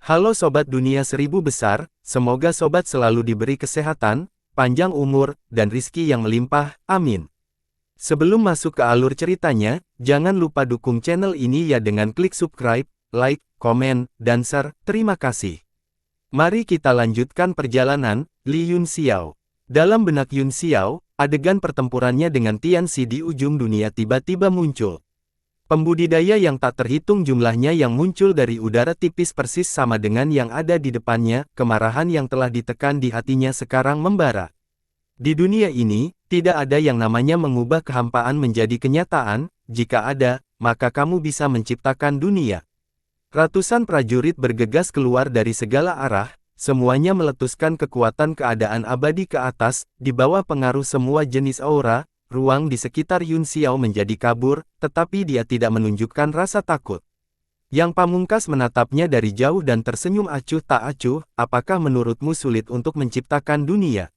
Halo Sobat Dunia Seribu Besar, semoga Sobat selalu diberi kesehatan, panjang umur, dan rizki yang melimpah, amin. Sebelum masuk ke alur ceritanya, jangan lupa dukung channel ini ya dengan klik subscribe, like, komen, dan share, terima kasih. Mari kita lanjutkan perjalanan, Li Yunxiao. Dalam benak Yunxiao, adegan pertempurannya dengan Tianxi di ujung dunia tiba-tiba muncul. Pembudidaya yang tak terhitung jumlahnya yang muncul dari udara tipis persis sama dengan yang ada di depannya, kemarahan yang telah ditekan di hatinya sekarang membara. Di dunia ini, tidak ada yang namanya mengubah kehampaan menjadi kenyataan, jika ada, maka kamu bisa menciptakan dunia. Ratusan prajurit bergegas keluar dari segala arah, semuanya meletuskan kekuatan keadaan abadi ke atas, di bawah pengaruh semua jenis aura. Ruang di sekitar Yunxiao menjadi kabur, tetapi dia tidak menunjukkan rasa takut. Yang Pamungkas menatapnya dari jauh dan tersenyum acuh tak acuh, apakah menurutmu sulit untuk menciptakan dunia?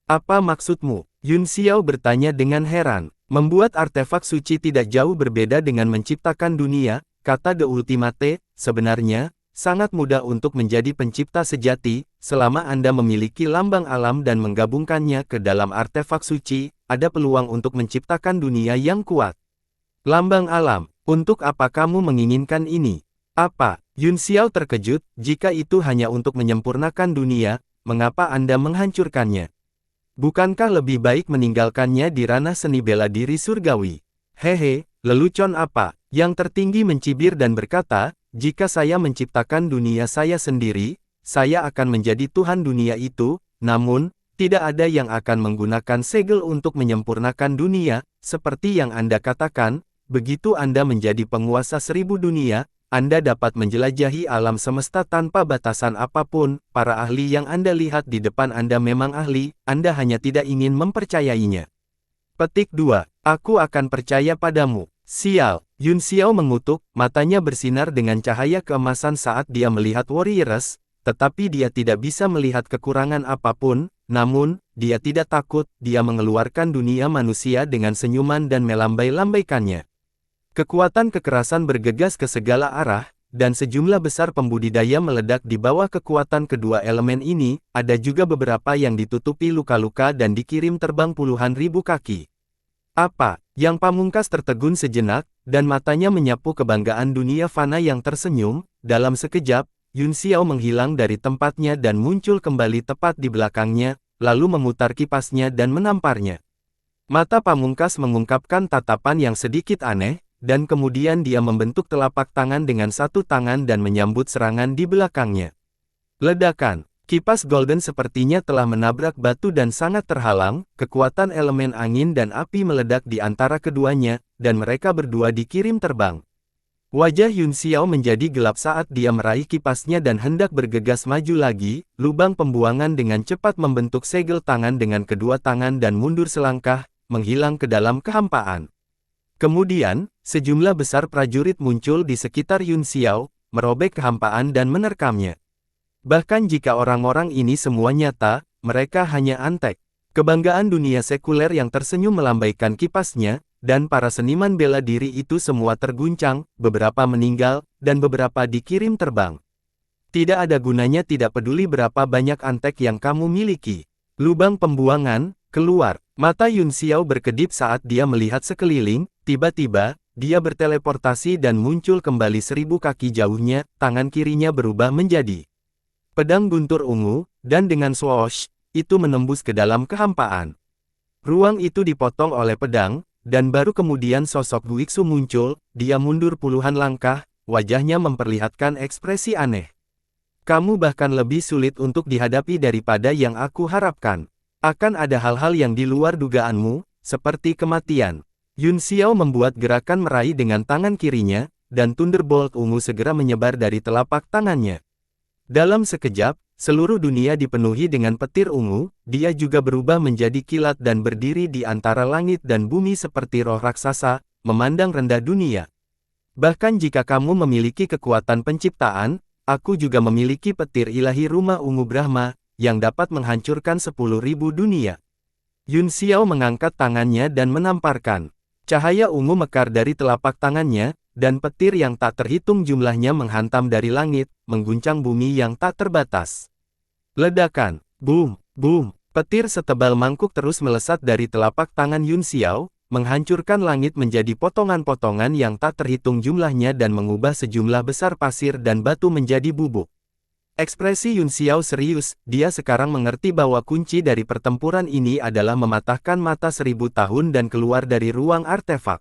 Apa maksudmu? Yunxiao bertanya dengan heran. Membuat artefak suci tidak jauh berbeda dengan menciptakan dunia, kata The Ultimate, sebenarnya, sangat mudah untuk menjadi pencipta sejati, selama Anda memiliki lambang alam dan menggabungkannya ke dalam artefak suci, ada peluang untuk menciptakan dunia yang kuat. Lambang alam, untuk apa kamu menginginkan ini? Apa? Yunxiao terkejut, jika itu hanya untuk menyempurnakan dunia, mengapa Anda menghancurkannya? Bukankah lebih baik meninggalkannya di ranah seni bela diri surgawi? Hehe, lelucon apa? Yang tertinggi mencibir dan berkata, jika saya menciptakan dunia saya sendiri, saya akan menjadi Tuhan dunia itu, namun, tidak ada yang akan menggunakan segel untuk menyempurnakan dunia, seperti yang Anda katakan, begitu Anda menjadi penguasa 1000 dunia, Anda dapat menjelajahi alam semesta tanpa batasan apapun, para ahli yang Anda lihat di depan Anda memang ahli, Anda hanya tidak ingin mempercayainya. Petik 2. Aku akan percaya padamu. Sial, Yunxiao mengutuk, matanya bersinar dengan cahaya keemasan saat dia melihat Warriors, tetapi dia tidak bisa melihat kekurangan apapun, namun, dia tidak takut, dia mengeluarkan dunia manusia dengan senyuman dan melambai-lambaikannya. Kekuatan kekerasan bergegas ke segala arah, dan sejumlah besar pembudidaya meledak di bawah kekuatan kedua elemen ini, ada juga beberapa yang ditutupi luka-luka dan dikirim terbang puluhan ribu kaki. Apa? Yang Pamungkas tertegun sejenak, dan matanya menyapu kebanggaan dunia fana yang tersenyum, dalam sekejap, Yunxiao menghilang dari tempatnya dan muncul kembali tepat di belakangnya, lalu memutar kipasnya dan menamparnya. Mata Pamungkas mengungkapkan tatapan yang sedikit aneh, dan kemudian dia membentuk telapak tangan dengan satu tangan dan menyambut serangan di belakangnya. Ledakan. Kipas golden sepertinya telah menabrak batu dan sangat terhalang, kekuatan elemen angin dan api meledak di antara keduanya, dan mereka berdua dikirim terbang. Wajah Yunxiao menjadi gelap saat dia meraih kipasnya dan hendak bergegas maju lagi, lubang pembuangan dengan cepat membentuk segel tangan dengan kedua tangan dan mundur selangkah, menghilang ke dalam kehampaan. Kemudian, sejumlah besar prajurit muncul di sekitar Yunxiao, merobek kehampaan dan menerkamnya. Bahkan jika orang-orang ini semua nyata, mereka hanya antek. Kebanggaan dunia sekuler yang tersenyum melambaikan kipasnya, dan para seniman bela diri itu semua terguncang, beberapa meninggal, dan beberapa dikirim terbang. Tidak ada gunanya tidak peduli berapa banyak antek yang kamu miliki. Lubang pembuangan, keluar. Mata Yunxiao berkedip saat dia melihat sekeliling, tiba-tiba, dia berteleportasi dan muncul kembali 1000 kaki jauhnya, tangan kirinya berubah menjadi pedang guntur ungu, dan dengan swoosh, itu menembus ke dalam kehampaan. Ruang itu dipotong oleh pedang, dan baru kemudian sosok Guixu muncul, dia mundur puluhan langkah, wajahnya memperlihatkan ekspresi aneh. Kamu bahkan lebih sulit untuk dihadapi daripada yang aku harapkan. Akan ada hal-hal yang di luar dugaanmu, seperti kematian. Yunxiao membuat gerakan meraih dengan tangan kirinya, dan Thunderbolt ungu segera menyebar dari telapak tangannya. Dalam sekejap, seluruh dunia dipenuhi dengan petir ungu, dia juga berubah menjadi kilat dan berdiri di antara langit dan bumi seperti roh raksasa, memandang rendah dunia. Bahkan jika kamu memiliki kekuatan penciptaan, aku juga memiliki petir ilahi rumah ungu Brahma, yang dapat menghancurkan 10.000 dunia. Yunxiao mengangkat tangannya dan menamparkan. Cahaya ungu mekar dari telapak tangannya, dan petir yang tak terhitung jumlahnya menghantam dari langit, mengguncang bumi yang tak terbatas. Ledakan, boom, boom, petir setebal mangkuk terus melesat dari telapak tangan Yun Xiao, menghancurkan langit menjadi potongan-potongan yang tak terhitung jumlahnya dan mengubah sejumlah besar pasir dan batu menjadi bubuk. Ekspresi Yun Xiao serius, dia sekarang mengerti bahwa kunci dari pertempuran ini adalah mematahkan mata 1000 tahun dan keluar dari ruang artefak.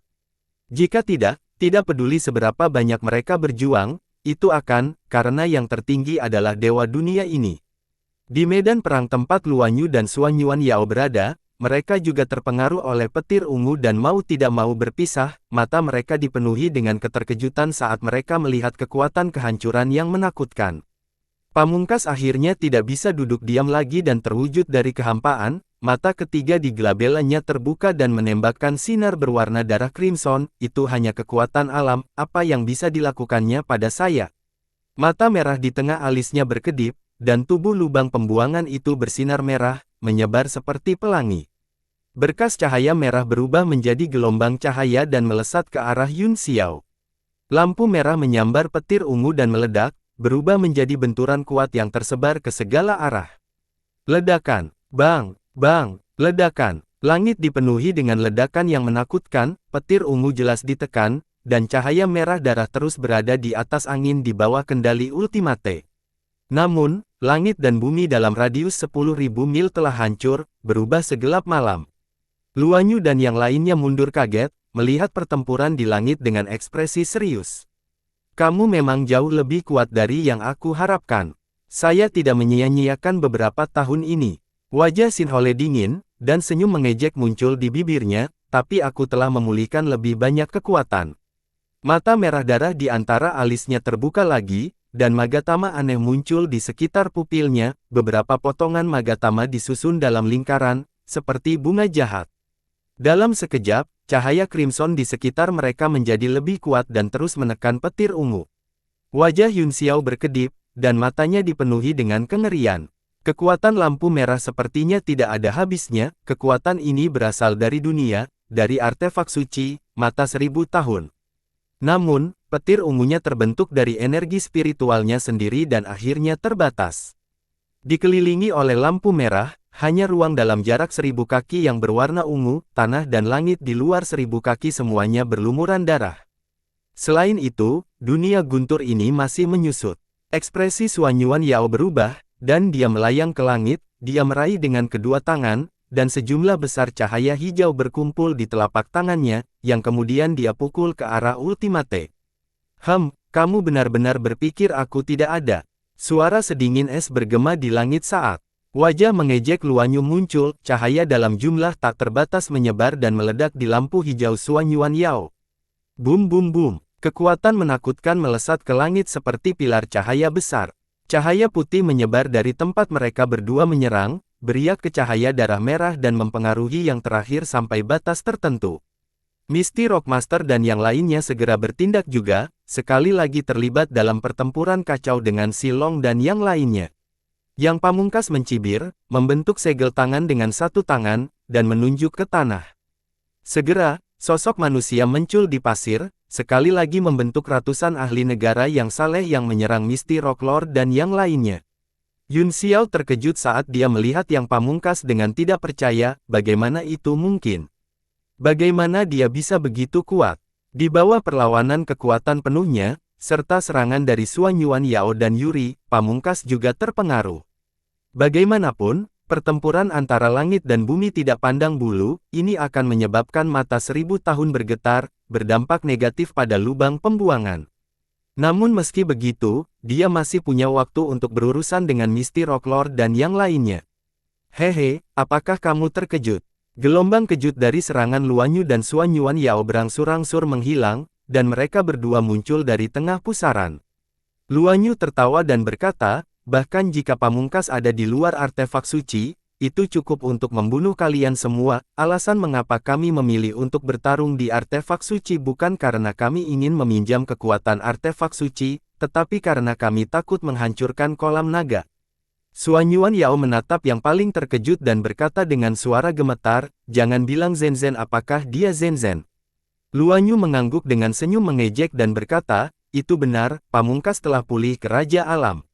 Jika tidak peduli seberapa banyak mereka berjuang, itu akan, karena yang tertinggi adalah dewa dunia ini. Di medan perang tempat Luan Yu dan Xuan Yuan Yao berada, mereka juga terpengaruh oleh petir ungu dan mau tidak mau berpisah, mata mereka dipenuhi dengan keterkejutan saat mereka melihat kekuatan kehancuran yang menakutkan. Pamungkas akhirnya tidak bisa duduk diam lagi dan terwujud dari kehampaan, mata ketiga di glabelanya terbuka dan menembakkan sinar berwarna darah crimson, itu hanya kekuatan alam, apa yang bisa dilakukannya pada saya? Mata merah di tengah alisnya berkedip, dan tubuh lubang pembuangan itu bersinar merah, menyebar seperti pelangi. Berkas cahaya merah berubah menjadi gelombang cahaya dan melesat ke arah Yun Xiao. Lampu merah menyambar petir ungu dan meledak, berubah menjadi benturan kuat yang tersebar ke segala arah. Ledakan, bang, bang, ledakan. Langit dipenuhi dengan ledakan yang menakutkan, petir ungu jelas ditekan, dan cahaya merah darah terus berada di atas angin di bawah kendali Ultimate. Namun, langit dan bumi dalam radius 10.000 mil telah hancur, berubah segelap malam. Luan Yu dan yang lainnya mundur kaget, melihat pertempuran di langit dengan ekspresi serius. Kamu memang jauh lebih kuat dari yang aku harapkan. Saya tidak menyia-nyiakan beberapa tahun ini. Wajah Xin Hole dingin, dan senyum mengejek muncul di bibirnya, tapi aku telah memulihkan lebih banyak kekuatan. Mata merah darah di antara alisnya terbuka lagi, dan magatama aneh muncul di sekitar pupilnya, beberapa potongan magatama disusun dalam lingkaran, seperti bunga jahat. Dalam sekejap, cahaya crimson di sekitar mereka menjadi lebih kuat dan terus menekan petir ungu. Wajah Yun Xiao berkedip, dan matanya dipenuhi dengan kengerian. Kekuatan lampu merah sepertinya tidak ada habisnya, kekuatan ini berasal dari dunia, dari artefak suci, mata 1000 tahun. Namun, petir ungunya terbentuk dari energi spiritualnya sendiri dan akhirnya terbatas. Dikelilingi oleh lampu merah, hanya ruang dalam jarak 1000 kaki yang berwarna ungu, tanah dan langit di luar 1000 kaki semuanya berlumuran darah. Selain itu, dunia guntur ini masih menyusut. Ekspresi Xuan Yuan Yao berubah, dan dia melayang ke langit, dia meraih dengan kedua tangan, dan sejumlah besar cahaya hijau berkumpul di telapak tangannya, yang kemudian dia pukul ke arah Ultimate. Kamu benar-benar berpikir aku tidak ada. Suara sedingin es bergema di langit saat wajah mengejek Luan Yu muncul, cahaya dalam jumlah tak terbatas menyebar dan meledak di lampu hijau Xuan Yuan Yao. Boom boom boom, kekuatan menakutkan melesat ke langit seperti pilar cahaya besar. Cahaya putih menyebar dari tempat mereka berdua menyerang, beriak ke cahaya darah merah dan mempengaruhi yang terakhir sampai batas tertentu. Misty Rockmaster dan yang lainnya segera bertindak juga, sekali lagi terlibat dalam pertempuran kacau dengan Si Long dan yang lainnya. Yang Pamungkas mencibir, membentuk segel tangan dengan satu tangan, dan menunjuk ke tanah. Segera, sosok manusia muncul di pasir, sekali lagi membentuk ratusan ahli negara yang saleh yang menyerang Misty Rock Lord dan yang lainnya. Yun Xiao terkejut saat dia melihat Yang Pamungkas dengan tidak percaya, bagaimana itu mungkin? Bagaimana dia bisa begitu kuat? Di bawah perlawanan kekuatan penuhnya, serta serangan dari Xuan Yuan Yao dan Yuri, Pamungkas juga terpengaruh. Bagaimanapun, pertempuran antara langit dan bumi tidak pandang bulu, ini akan menyebabkan mata 1000 tahun bergetar, berdampak negatif pada lubang pembuangan. Namun meski begitu, dia masih punya waktu untuk berurusan dengan Misty Rock Lord dan yang lainnya. Hehe, apakah kamu terkejut? Gelombang kejut dari serangan Luan Yu dan Xuan Yuan Yao berangsur-angsur menghilang, dan mereka berdua muncul dari tengah pusaran. Luan Yu tertawa dan berkata, bahkan jika Pamungkas ada di luar artefak suci, itu cukup untuk membunuh kalian semua. Alasan mengapa kami memilih untuk bertarung di artefak suci bukan karena kami ingin meminjam kekuatan artefak suci, tetapi karena kami takut menghancurkan kolam naga. Xuan Yuan Yao menatap yang paling terkejut dan berkata dengan suara gemetar, jangan bilang Zen Zen, apakah dia Zen Zen? Luanyu mengangguk dengan senyum mengejek dan berkata, itu benar, pamungkas telah pulih ke Raja Alam.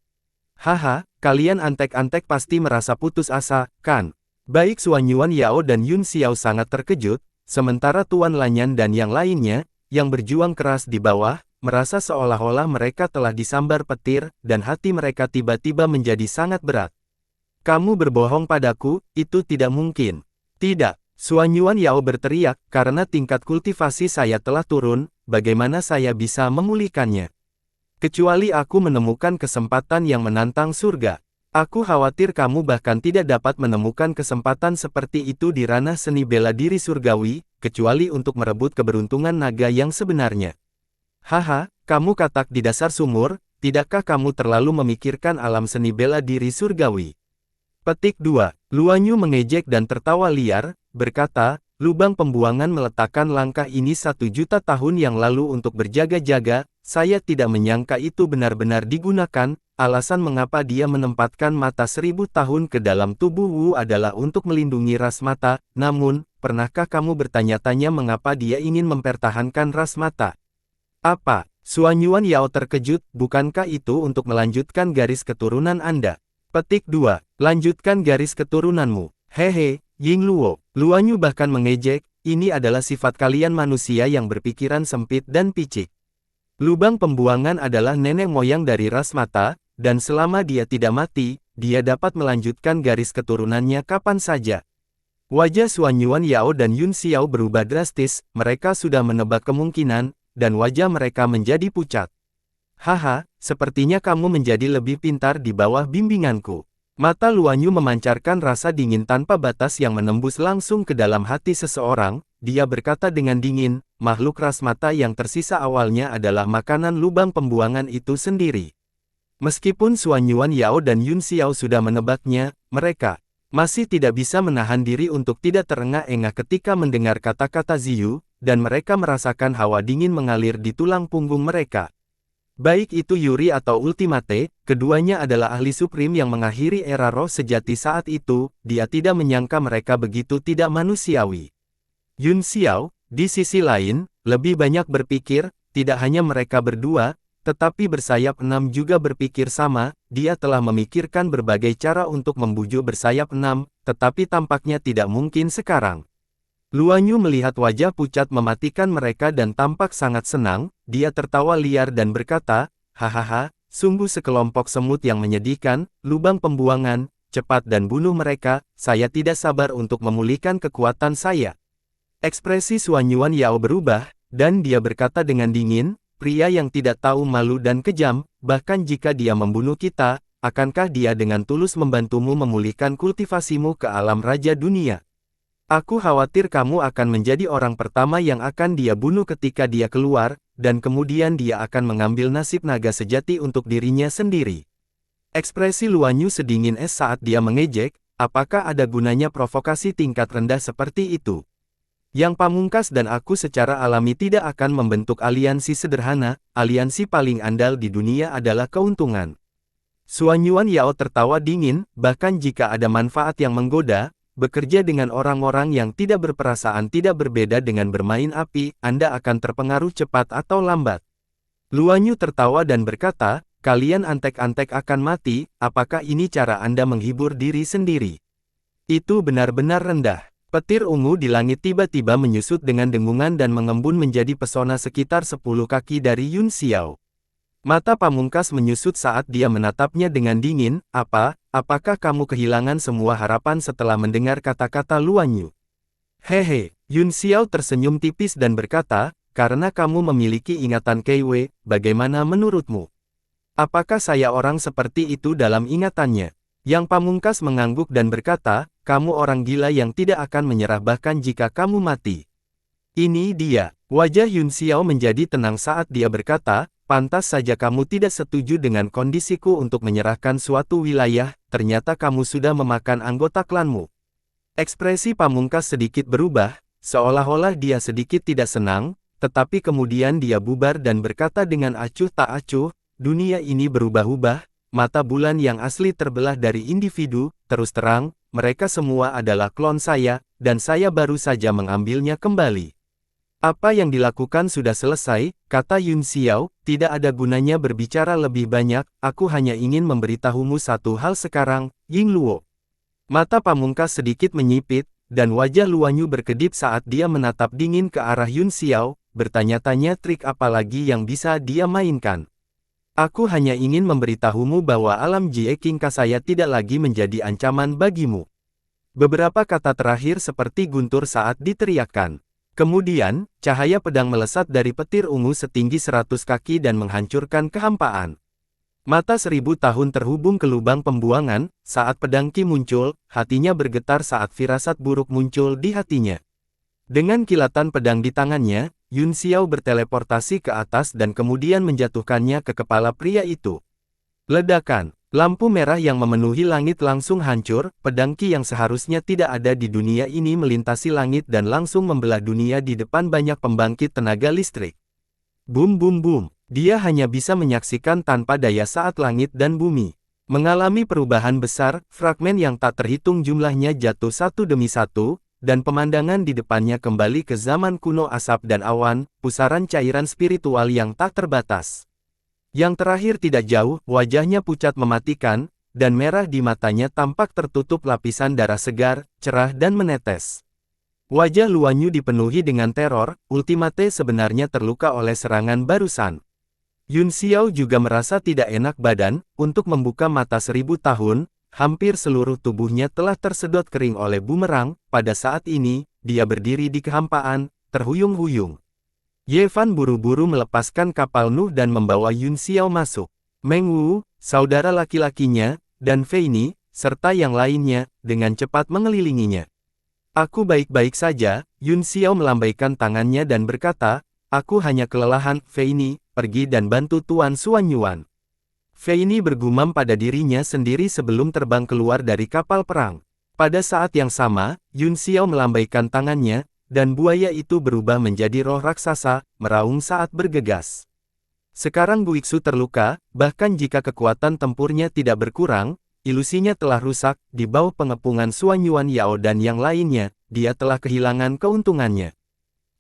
Haha, kalian antek-antek pasti merasa putus asa, kan? Baik Xuan Yuan Yao dan Yun Xiao sangat terkejut, sementara Tuan Lanyan dan yang lainnya, yang berjuang keras di bawah, merasa seolah-olah mereka telah disambar petir, dan hati mereka tiba-tiba menjadi sangat berat. Kamu berbohong padaku, itu tidak mungkin. Tidak, Xuan Yuan Yao berteriak, karena tingkat kultivasi saya telah turun, bagaimana saya bisa memulihkannya? Kecuali aku menemukan kesempatan yang menantang surga. Aku khawatir kamu bahkan tidak dapat menemukan kesempatan seperti itu di ranah seni bela diri surgawi, kecuali untuk merebut keberuntungan naga yang sebenarnya. Haha, kamu katak di dasar sumur, tidakkah kamu terlalu memikirkan alam seni bela diri surgawi? Petik 2. Luanyu mengejek dan tertawa liar, berkata, lubang pembuangan meletakkan langkah ini 1.000.000 tahun yang lalu untuk berjaga-jaga, saya tidak menyangka itu benar-benar digunakan. Alasan mengapa dia menempatkan mata 1.000 tahun ke dalam tubuh Wu adalah untuk melindungi ras mata, namun, pernahkah kamu bertanya-tanya mengapa dia ingin mempertahankan ras mata? Apa? Xuan Yuan Yao terkejut, bukankah itu untuk melanjutkan garis keturunan Anda? Petik 2. Lanjutkan garis keturunanmu. Hehe, Ying Luo. Luanyu bahkan mengejek, ini adalah sifat kalian manusia yang berpikiran sempit dan picik. Lubang pembuangan adalah nenek moyang dari ras mata, dan selama dia tidak mati, dia dapat melanjutkan garis keturunannya kapan saja. Wajah Xuan Yuan Yao dan Yun Xiao berubah drastis, mereka sudah menebak kemungkinan, dan wajah mereka menjadi pucat. Haha, sepertinya kamu menjadi lebih pintar di bawah bimbinganku. Mata Luanyu memancarkan rasa dingin tanpa batas yang menembus langsung ke dalam hati seseorang, dia berkata dengan dingin, makhluk ras mata yang tersisa awalnya adalah makanan lubang pembuangan itu sendiri. Meskipun Xuan Yuan Yao dan Yun Xiao sudah menebaknya, mereka masih tidak bisa menahan diri untuk tidak terengah-engah ketika mendengar kata-kata Ziyu, dan mereka merasakan hawa dingin mengalir di tulang punggung mereka. Baik itu Yuri atau Ultimate, keduanya adalah ahli Supreme yang mengakhiri era roh sejati saat itu, dia tidak menyangka mereka begitu tidak manusiawi. Yun Xiao, di sisi lain, lebih banyak berpikir, tidak hanya mereka berdua, tetapi bersayap 6 juga berpikir sama, dia telah memikirkan berbagai cara untuk membujuk bersayap 6, tetapi tampaknya tidak mungkin sekarang. Luanyu melihat wajah pucat mematikan mereka dan tampak sangat senang, dia tertawa liar dan berkata, hahaha, sungguh sekelompok semut yang menyedihkan, lubang pembuangan, cepat dan bunuh mereka, saya tidak sabar untuk memulihkan kekuatan saya. Ekspresi Xuan Yuan Yao berubah, dan dia berkata dengan dingin, pria yang tidak tahu malu dan kejam, bahkan jika dia membunuh kita, akankah dia dengan tulus membantumu memulihkan kultivasimu ke alam raja dunia? Aku khawatir kamu akan menjadi orang pertama yang akan dia bunuh ketika dia keluar, dan kemudian dia akan mengambil nasib naga sejati untuk dirinya sendiri. Ekspresi Luanyu sedingin es saat dia mengejek, apakah ada gunanya provokasi tingkat rendah seperti itu? Yang Pamungkas dan aku secara alami tidak akan membentuk aliansi sederhana, aliansi paling andal di dunia adalah keuntungan. Xuan Yuan Yao tertawa dingin, bahkan jika ada manfaat yang menggoda, bekerja dengan orang-orang yang tidak berperasaan tidak berbeda dengan bermain api, Anda akan terpengaruh cepat atau lambat. Luanyu tertawa dan berkata, kalian antek-antek akan mati, apakah ini cara Anda menghibur diri sendiri? Itu benar-benar rendah. Petir ungu di langit tiba-tiba menyusut dengan dengungan dan mengembun menjadi pesona sekitar 10 kaki dari Yun Xiao. Mata Pamungkas menyusut saat dia menatapnya dengan dingin, apakah kamu kehilangan semua harapan setelah mendengar kata-kata Luanyu? Hehe, Yun Xiao tersenyum tipis dan berkata, karena kamu memiliki ingatan Keiwei, bagaimana menurutmu? Apakah saya orang seperti itu dalam ingatannya? Yang Pamungkas mengangguk dan berkata, kamu orang gila yang tidak akan menyerah bahkan jika kamu mati. Ini dia. Wajah Yun Xiao menjadi tenang saat dia berkata, pantas saja kamu tidak setuju dengan kondisiku untuk menyerahkan suatu wilayah, ternyata kamu sudah memakan anggota klanmu. Ekspresi Pamungkas sedikit berubah, seolah-olah dia sedikit tidak senang, tetapi kemudian dia bubar dan berkata dengan acuh tak acuh, dunia ini berubah-ubah, mata bulan yang asli terbelah dari individu, terus terang, mereka semua adalah klon saya, dan saya baru saja mengambilnya kembali. Apa yang dilakukan sudah selesai, kata Yun Xiao, tidak ada gunanya berbicara lebih banyak, aku hanya ingin memberitahumu satu hal sekarang, Ying Luo. Mata Pamungkas sedikit menyipit, dan wajah Luanyu berkedip saat dia menatap dingin ke arah Yun Xiao, bertanya-tanya trik apa lagi yang bisa dia mainkan. Aku hanya ingin memberitahumu bahwa alam Jie King Kasaya tidak lagi menjadi ancaman bagimu. Beberapa kata terakhir seperti guntur saat diteriakkan. Kemudian, cahaya pedang melesat dari petir ungu setinggi 100 kaki dan menghancurkan kehampaan. Mata 1000 tahun terhubung ke lubang pembuangan, saat pedang Qi muncul, hatinya bergetar saat firasat buruk muncul di hatinya. Dengan kilatan pedang di tangannya, Yun Xiao berteleportasi ke atas dan kemudian menjatuhkannya ke kepala pria itu. Ledakan, lampu merah yang memenuhi langit langsung hancur, pedang Qi yang seharusnya tidak ada di dunia ini melintasi langit dan langsung membelah dunia di depan banyak pembangkit tenaga listrik. Bum bum bum, dia hanya bisa menyaksikan tanpa daya saat langit dan bumi mengalami perubahan besar, fragmen yang tak terhitung jumlahnya jatuh satu demi satu, dan pemandangan di depannya kembali ke zaman kuno asap dan awan, pusaran cairan spiritual yang tak terbatas. Yang terakhir tidak jauh, wajahnya pucat mematikan, dan merah di matanya tampak tertutup lapisan darah segar, cerah dan menetes. Wajah Luanyu dipenuhi dengan teror, Ultimate sebenarnya terluka oleh serangan barusan. Yun Xiao juga merasa tidak enak badan, untuk membuka mata 1000 tahun, hampir seluruh tubuhnya telah tersedot kering oleh bumerang, pada saat ini, dia berdiri di kehampaan, terhuyung-huyung. Ye Fan buru-buru melepaskan kapal Nuh dan membawa Yun Xiao masuk. Meng Wu, saudara laki-lakinya, dan Fei Ni, serta yang lainnya, dengan cepat mengelilinginya. Aku baik-baik saja, Yun Xiao melambaikan tangannya dan berkata, aku hanya kelelahan, Fei Ni, pergi dan bantu Tuan Xuan Yuan. Fei Ni bergumam pada dirinya sendiri sebelum terbang keluar dari kapal perang. Pada saat yang sama, Yun Xiao melambaikan tangannya, dan buaya itu berubah menjadi roh raksasa, meraung saat bergegas. Sekarang Guiksu terluka, bahkan jika kekuatan tempurnya tidak berkurang, ilusinya telah rusak, di bawah pengepungan Xuan Yuan Yao dan yang lainnya, dia telah kehilangan keuntungannya.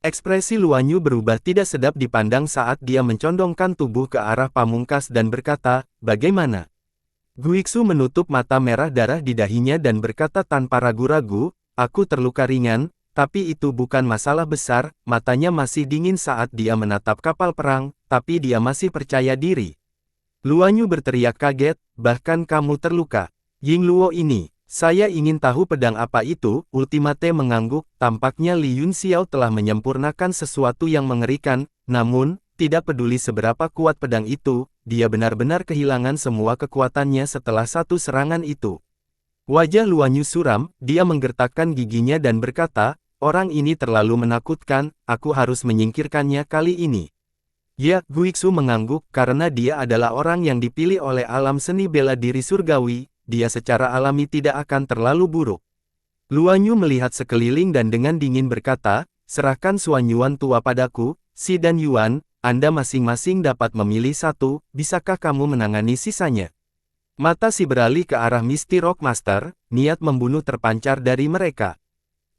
Ekspresi Luanyu berubah tidak sedap dipandang saat dia mencondongkan tubuh ke arah Pamungkas dan berkata, bagaimana? Guiksu menutup mata merah darah di dahinya dan berkata tanpa ragu-ragu, aku terluka ringan, tapi itu bukan masalah besar, matanya masih dingin saat dia menatap kapal perang, tapi dia masih percaya diri. Luanyu berteriak kaget, bahkan kamu terluka. Ying Luo ini. Saya ingin tahu pedang apa itu, Ultimate mengangguk, tampaknya Li Yun Xiao telah menyempurnakan sesuatu yang mengerikan, namun, tidak peduli seberapa kuat pedang itu, dia benar-benar kehilangan semua kekuatannya setelah satu serangan itu. Wajah Luanyu suram, dia menggertakkan giginya dan berkata, orang ini terlalu menakutkan, aku harus menyingkirkannya kali ini. Ya, Guiksu mengangguk, karena dia adalah orang yang dipilih oleh alam seni bela diri surgawi, dia secara alami tidak akan terlalu buruk. Luanyu melihat sekeliling dan dengan dingin berkata, serahkan Xuan Yuan tua padaku, Si dan Yuan, Anda masing-masing dapat memilih satu, bisakah kamu menangani sisanya? Mata si beralih ke arah Misty Rock Master, niat membunuh terpancar dari mereka.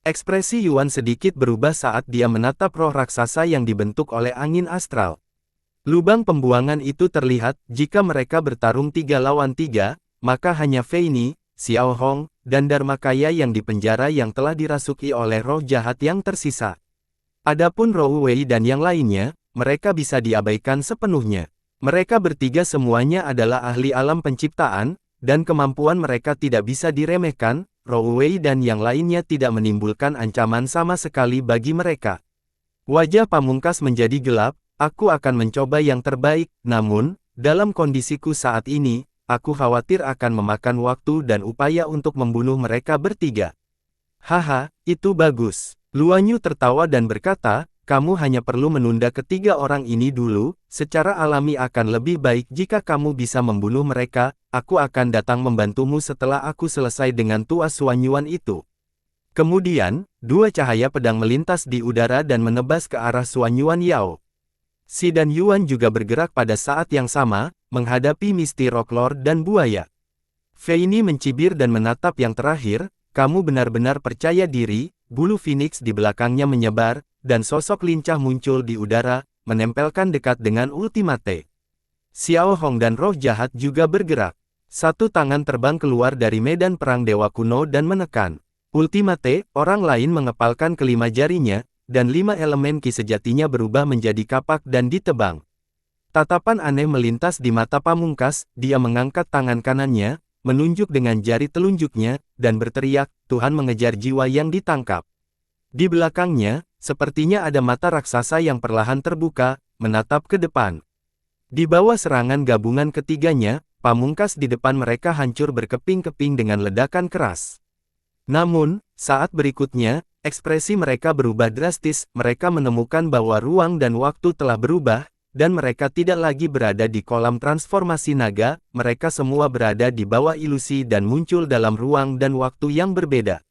Ekspresi Yuan sedikit berubah saat dia menatap roh raksasa yang dibentuk oleh angin astral. Lubang pembuangan itu terlihat, jika mereka bertarung 3 lawan 3, maka hanya Fei Ni, Xiao Hong, dan Dharmakaya yang dipenjara yang telah dirasuki oleh roh jahat yang tersisa. Adapun Roh Wei dan yang lainnya, mereka bisa diabaikan sepenuhnya. Mereka bertiga semuanya adalah ahli alam penciptaan, dan kemampuan mereka tidak bisa diremehkan, Roh Wei dan yang lainnya tidak menimbulkan ancaman sama sekali bagi mereka. Wajah Pamungkas menjadi gelap, aku akan mencoba yang terbaik, namun, dalam kondisiku saat ini, aku khawatir akan memakan waktu dan upaya untuk membunuh mereka bertiga. Haha, itu bagus. Luanyu tertawa dan berkata, kamu hanya perlu menunda ketiga orang ini dulu, secara alami akan lebih baik jika kamu bisa membunuh mereka, aku akan datang membantumu setelah aku selesai dengan Tua Xuan Yuan itu. Kemudian, dua cahaya pedang melintas di udara dan menebas ke arah Xuan Yuan Yao. Si dan Yuan juga bergerak pada saat yang sama, menghadapi Misty Rock Lord dan buaya. Fei Ni mencibir dan menatap yang terakhir, kamu benar-benar percaya diri, bulu phoenix di belakangnya menyebar, dan sosok lincah muncul di udara, menempelkan dekat dengan Ultimate. Xiao Hong dan roh jahat juga bergerak. Satu tangan terbang keluar dari medan perang dewa kuno dan menekan Ultimate. Orang lain mengepalkan kelima jarinya, dan 5 elemen ki sejatinya berubah menjadi kapak dan ditebang. Tatapan aneh melintas di mata Pamungkas, dia mengangkat tangan kanannya, menunjuk dengan jari telunjuknya, dan berteriak, Tuhan mengejar jiwa yang ditangkap. Di belakangnya, sepertinya ada mata raksasa yang perlahan terbuka, menatap ke depan. Di bawah serangan gabungan ketiganya, Pamungkas di depan mereka hancur berkeping-keping dengan ledakan keras. Namun, saat berikutnya, ekspresi mereka berubah drastis, mereka menemukan bahwa ruang dan waktu telah berubah, dan mereka tidak lagi berada di kolam transformasi naga, mereka semua berada di bawah ilusi dan muncul dalam ruang dan waktu yang berbeda.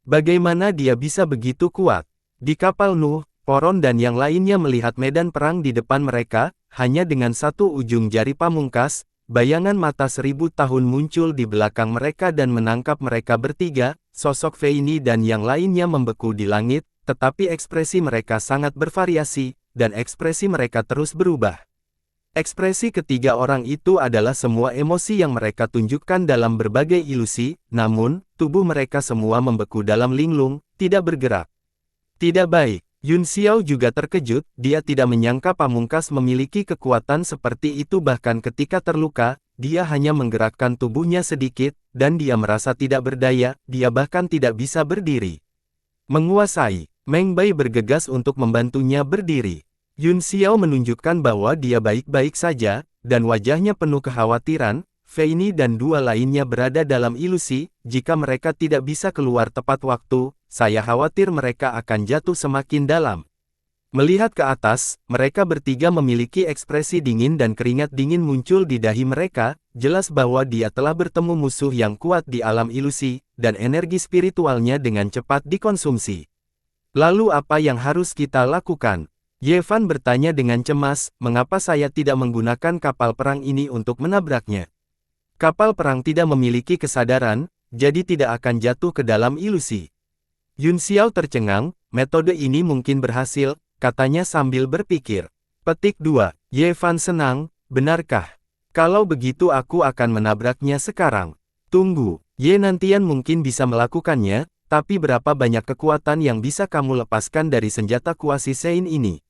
Bagaimana dia bisa begitu kuat? Di kapal Nuh, Poron dan yang lainnya melihat medan perang di depan mereka, hanya dengan satu ujung jari Pamungkas, bayangan mata 1000 tahun muncul di belakang mereka dan menangkap mereka bertiga, sosok Feini dan yang lainnya membeku di langit, tetapi ekspresi mereka sangat bervariasi, dan ekspresi mereka terus berubah. Ekspresi ketiga orang itu adalah semua emosi yang mereka tunjukkan dalam berbagai ilusi, namun, tubuh mereka semua membeku dalam linglung, tidak bergerak. Tidak baik. Yun Xiao juga terkejut, dia tidak menyangka Pamungkas memiliki kekuatan seperti itu bahkan ketika terluka, dia hanya menggerakkan tubuhnya sedikit, dan dia merasa tidak berdaya, dia bahkan tidak bisa berdiri. Menguasai. Meng Bai bergegas untuk membantunya berdiri. Yun Xiao menunjukkan bahwa dia baik-baik saja, dan wajahnya penuh kekhawatiran. Feini dan dua lainnya berada dalam ilusi, jika mereka tidak bisa keluar tepat waktu, saya khawatir mereka akan jatuh semakin dalam. Melihat ke atas, mereka bertiga memiliki ekspresi dingin dan keringat dingin muncul di dahi mereka, jelas bahwa dia telah bertemu musuh yang kuat di alam ilusi, dan energi spiritualnya dengan cepat dikonsumsi. Lalu apa yang harus kita lakukan? Yevan bertanya dengan cemas, mengapa saya tidak menggunakan kapal perang ini untuk menabraknya? Kapal perang tidak memiliki kesadaran, jadi tidak akan jatuh ke dalam ilusi. Yun Xiao tercengang, metode ini mungkin berhasil, katanya sambil berpikir. Petik 2. Yevan senang, benarkah? Kalau begitu aku akan menabraknya sekarang. Tunggu, Ye nantian mungkin bisa melakukannya, tapi berapa banyak kekuatan yang bisa kamu lepaskan dari senjata kuasi Sein ini?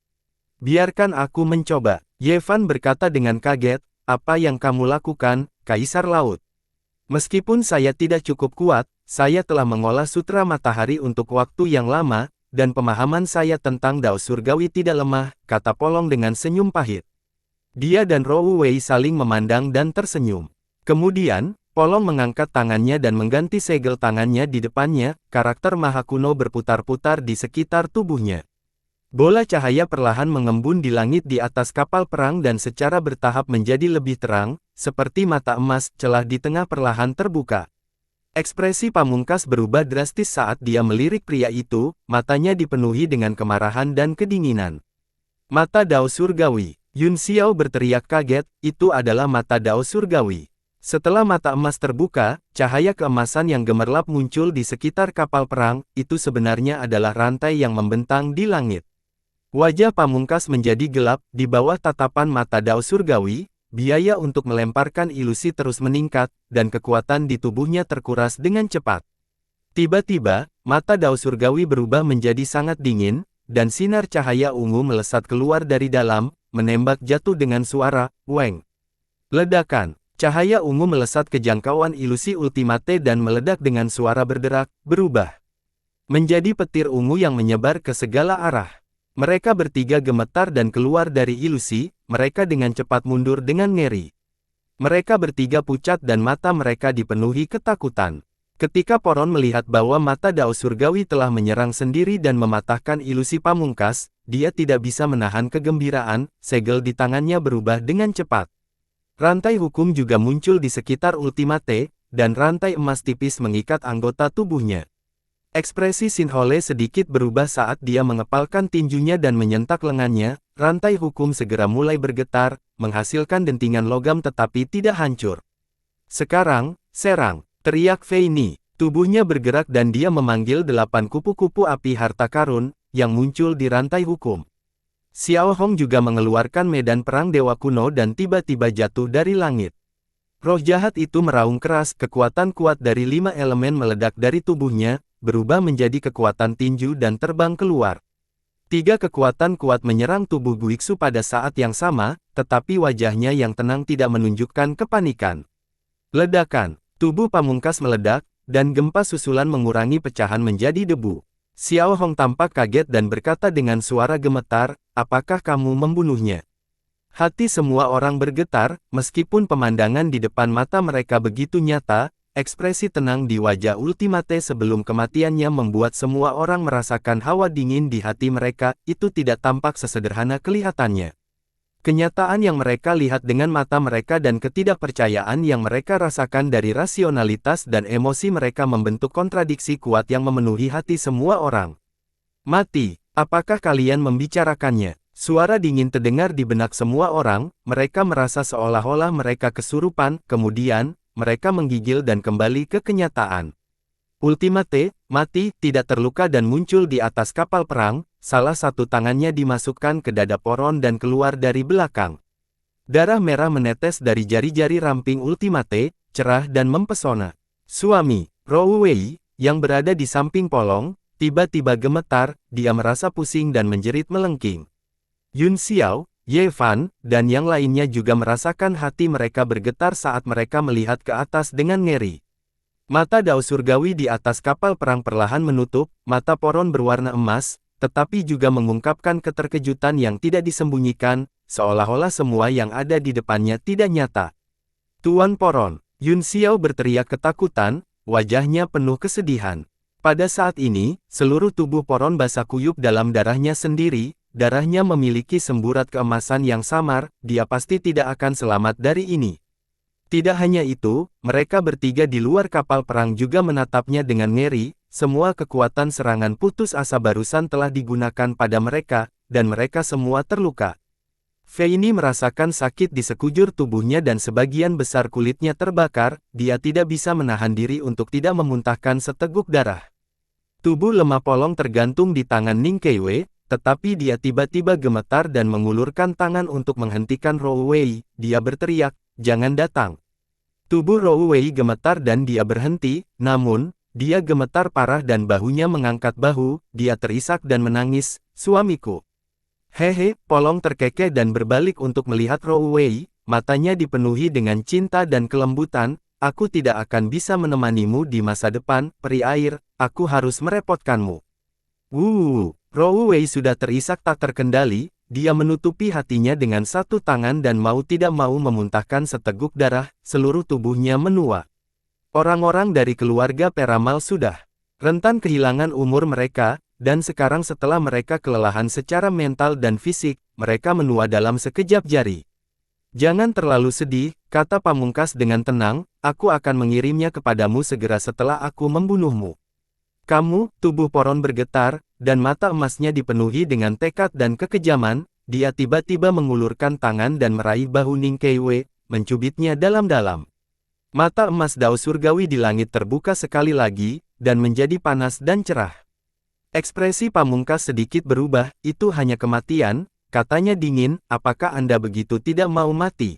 Biarkan aku mencoba. Yevan berkata dengan kaget, apa yang kamu lakukan, Kaisar Laut? Meskipun saya tidak cukup kuat, saya telah mengolah sutra matahari untuk waktu yang lama, dan pemahaman saya tentang Dao Surgawi tidak lemah, kata Polong dengan senyum pahit. Dia dan Rou Wei saling memandang dan tersenyum. Kemudian, Polong mengangkat tangannya dan mengganti segel tangannya di depannya, karakter maha kuno berputar-putar di sekitar tubuhnya. Bola cahaya perlahan mengembun di langit di atas kapal perang dan secara bertahap menjadi lebih terang, seperti mata emas, celah di tengah perlahan terbuka. Ekspresi Pamungkas berubah drastis saat dia melirik pria itu, matanya dipenuhi dengan kemarahan dan kedinginan. Mata Dao Surgawi. Yun Xiao berteriak kaget, itu adalah mata Dao Surgawi. Setelah mata emas terbuka, cahaya keemasan yang gemerlap muncul di sekitar kapal perang, itu sebenarnya adalah rantai yang membentang di langit. Wajah Pamungkas menjadi gelap, di bawah tatapan mata Dao Surgawi, biaya untuk melemparkan ilusi terus meningkat, dan kekuatan di tubuhnya terkuras dengan cepat. Tiba-tiba, mata Dao Surgawi berubah menjadi sangat dingin, dan sinar cahaya ungu melesat keluar dari dalam, menembak jatuh dengan suara, weng. Ledakan. Cahaya ungu melesat ke jangkauan ilusi Ultimate dan meledak dengan suara berderak, berubah menjadi petir ungu yang menyebar ke segala arah. Mereka bertiga gemetar dan keluar dari ilusi, mereka dengan cepat mundur dengan ngeri. Mereka bertiga pucat dan mata mereka dipenuhi ketakutan. Ketika Poron melihat bahwa mata Dao Surgawi telah menyerang sendiri dan mematahkan ilusi Pamungkas, dia tidak bisa menahan kegembiraan, segel di tangannya berubah dengan cepat. Rantai hukum juga muncul di sekitar Ultimate, dan rantai emas tipis mengikat anggota tubuhnya. Ekspresi Sinhole sedikit berubah saat dia mengepalkan tinjunya dan menyentak lengannya, rantai hukum segera mulai bergetar, menghasilkan dentingan logam tetapi tidak hancur. Sekarang, serang, teriak Feini. Tubuhnya bergerak dan dia memanggil 8 kupu-kupu api harta karun, yang muncul di rantai hukum. Xiao Hong juga mengeluarkan medan perang dewa kuno dan tiba-tiba jatuh dari langit. Roh jahat itu meraung keras, kekuatan kuat dari 5 elemen meledak dari tubuhnya, berubah menjadi kekuatan tinju dan terbang keluar. 3 kekuatan kuat menyerang tubuh Guiksu pada saat yang sama, tetapi wajahnya yang tenang tidak menunjukkan kepanikan. Ledakan, tubuh pamungkas meledak, dan gempa susulan mengurangi pecahan menjadi debu. Xiao Hong tampak kaget dan berkata dengan suara gemetar, "Apakah kamu membunuhnya?" Hati semua orang bergetar, meskipun pemandangan di depan mata mereka begitu nyata, ekspresi tenang di wajah Ultimate sebelum kematiannya membuat semua orang merasakan hawa dingin di hati mereka, itu tidak tampak sesederhana kelihatannya. Kenyataan yang mereka lihat dengan mata mereka dan ketidakpercayaan yang mereka rasakan dari rasionalitas dan emosi mereka membentuk kontradiksi kuat yang memenuhi hati semua orang. "Mati, apakah kalian membicarakannya?" Suara dingin terdengar di benak semua orang, mereka merasa seolah-olah mereka kesurupan, kemudian, mereka menggigil dan kembali ke kenyataan. Ultimate, mati, tidak terluka dan muncul di atas kapal perang, salah satu tangannya dimasukkan ke dada Poron dan keluar dari belakang. Darah merah menetes dari jari-jari ramping Ultimate, cerah dan mempesona. Suami, Rou Wei, yang berada di samping Polong, tiba-tiba gemetar, dia merasa pusing dan menjerit melengking. Yun Xiao, Ye Fan, dan yang lainnya juga merasakan hati mereka bergetar saat mereka melihat ke atas dengan ngeri. Mata Dao Surgawi di atas kapal perang perlahan menutup, mata Poron berwarna emas, tetapi juga mengungkapkan keterkejutan yang tidak disembunyikan, seolah-olah semua yang ada di depannya tidak nyata. "Tuan Poron!" Yun Xiao berteriak ketakutan, wajahnya penuh kesedihan. Pada saat ini, seluruh tubuh Poron basah kuyup dalam darahnya sendiri. Darahnya memiliki semburat keemasan yang samar, dia pasti tidak akan selamat dari ini. Tidak hanya itu, mereka bertiga di luar kapal perang juga menatapnya dengan ngeri, semua kekuatan serangan putus asa barusan telah digunakan pada mereka, dan mereka semua terluka. Fei ini merasakan sakit di sekujur tubuhnya dan sebagian besar kulitnya terbakar, dia tidak bisa menahan diri untuk tidak memuntahkan seteguk darah. Tubuh lemah Polong tergantung di tangan Ning Keiwei, tetapi dia tiba-tiba gemetar dan mengulurkan tangan untuk menghentikan Rou Wei, dia berteriak, "Jangan datang." Tubuh Rou Wei gemetar dan dia berhenti, namun, dia gemetar parah dan bahunya mengangkat bahu, dia terisak dan menangis, "Suamiku." Hehe, Polong terkekeh dan berbalik untuk melihat Rou Wei, matanya dipenuhi dengan cinta dan kelembutan, "Aku tidak akan bisa menemanimu di masa depan, peri air, aku harus merepotkanmu." Rou Wei sudah terisak tak terkendali, dia menutupi hatinya dengan satu tangan dan mau tidak mau memuntahkan seteguk darah, seluruh tubuhnya menua. Orang-orang dari keluarga Peramal sudah rentan kehilangan umur mereka, dan sekarang setelah mereka kelelahan secara mental dan fisik, mereka menua dalam sekejap jari. "Jangan terlalu sedih," kata Pamungkas dengan tenang, "aku akan mengirimnya kepadamu segera setelah aku membunuhmu." "Kamu," tubuh Poron bergetar, dan mata emasnya dipenuhi dengan tekad dan kekejaman, dia tiba-tiba mengulurkan tangan dan meraih bahu Ning Keiwei, mencubitnya dalam-dalam. Mata emas Dao Surgawi di langit terbuka sekali lagi, dan menjadi panas dan cerah. Ekspresi Pamungkas sedikit berubah, "Itu hanya kematian," katanya dingin, "apakah Anda begitu tidak mau mati?"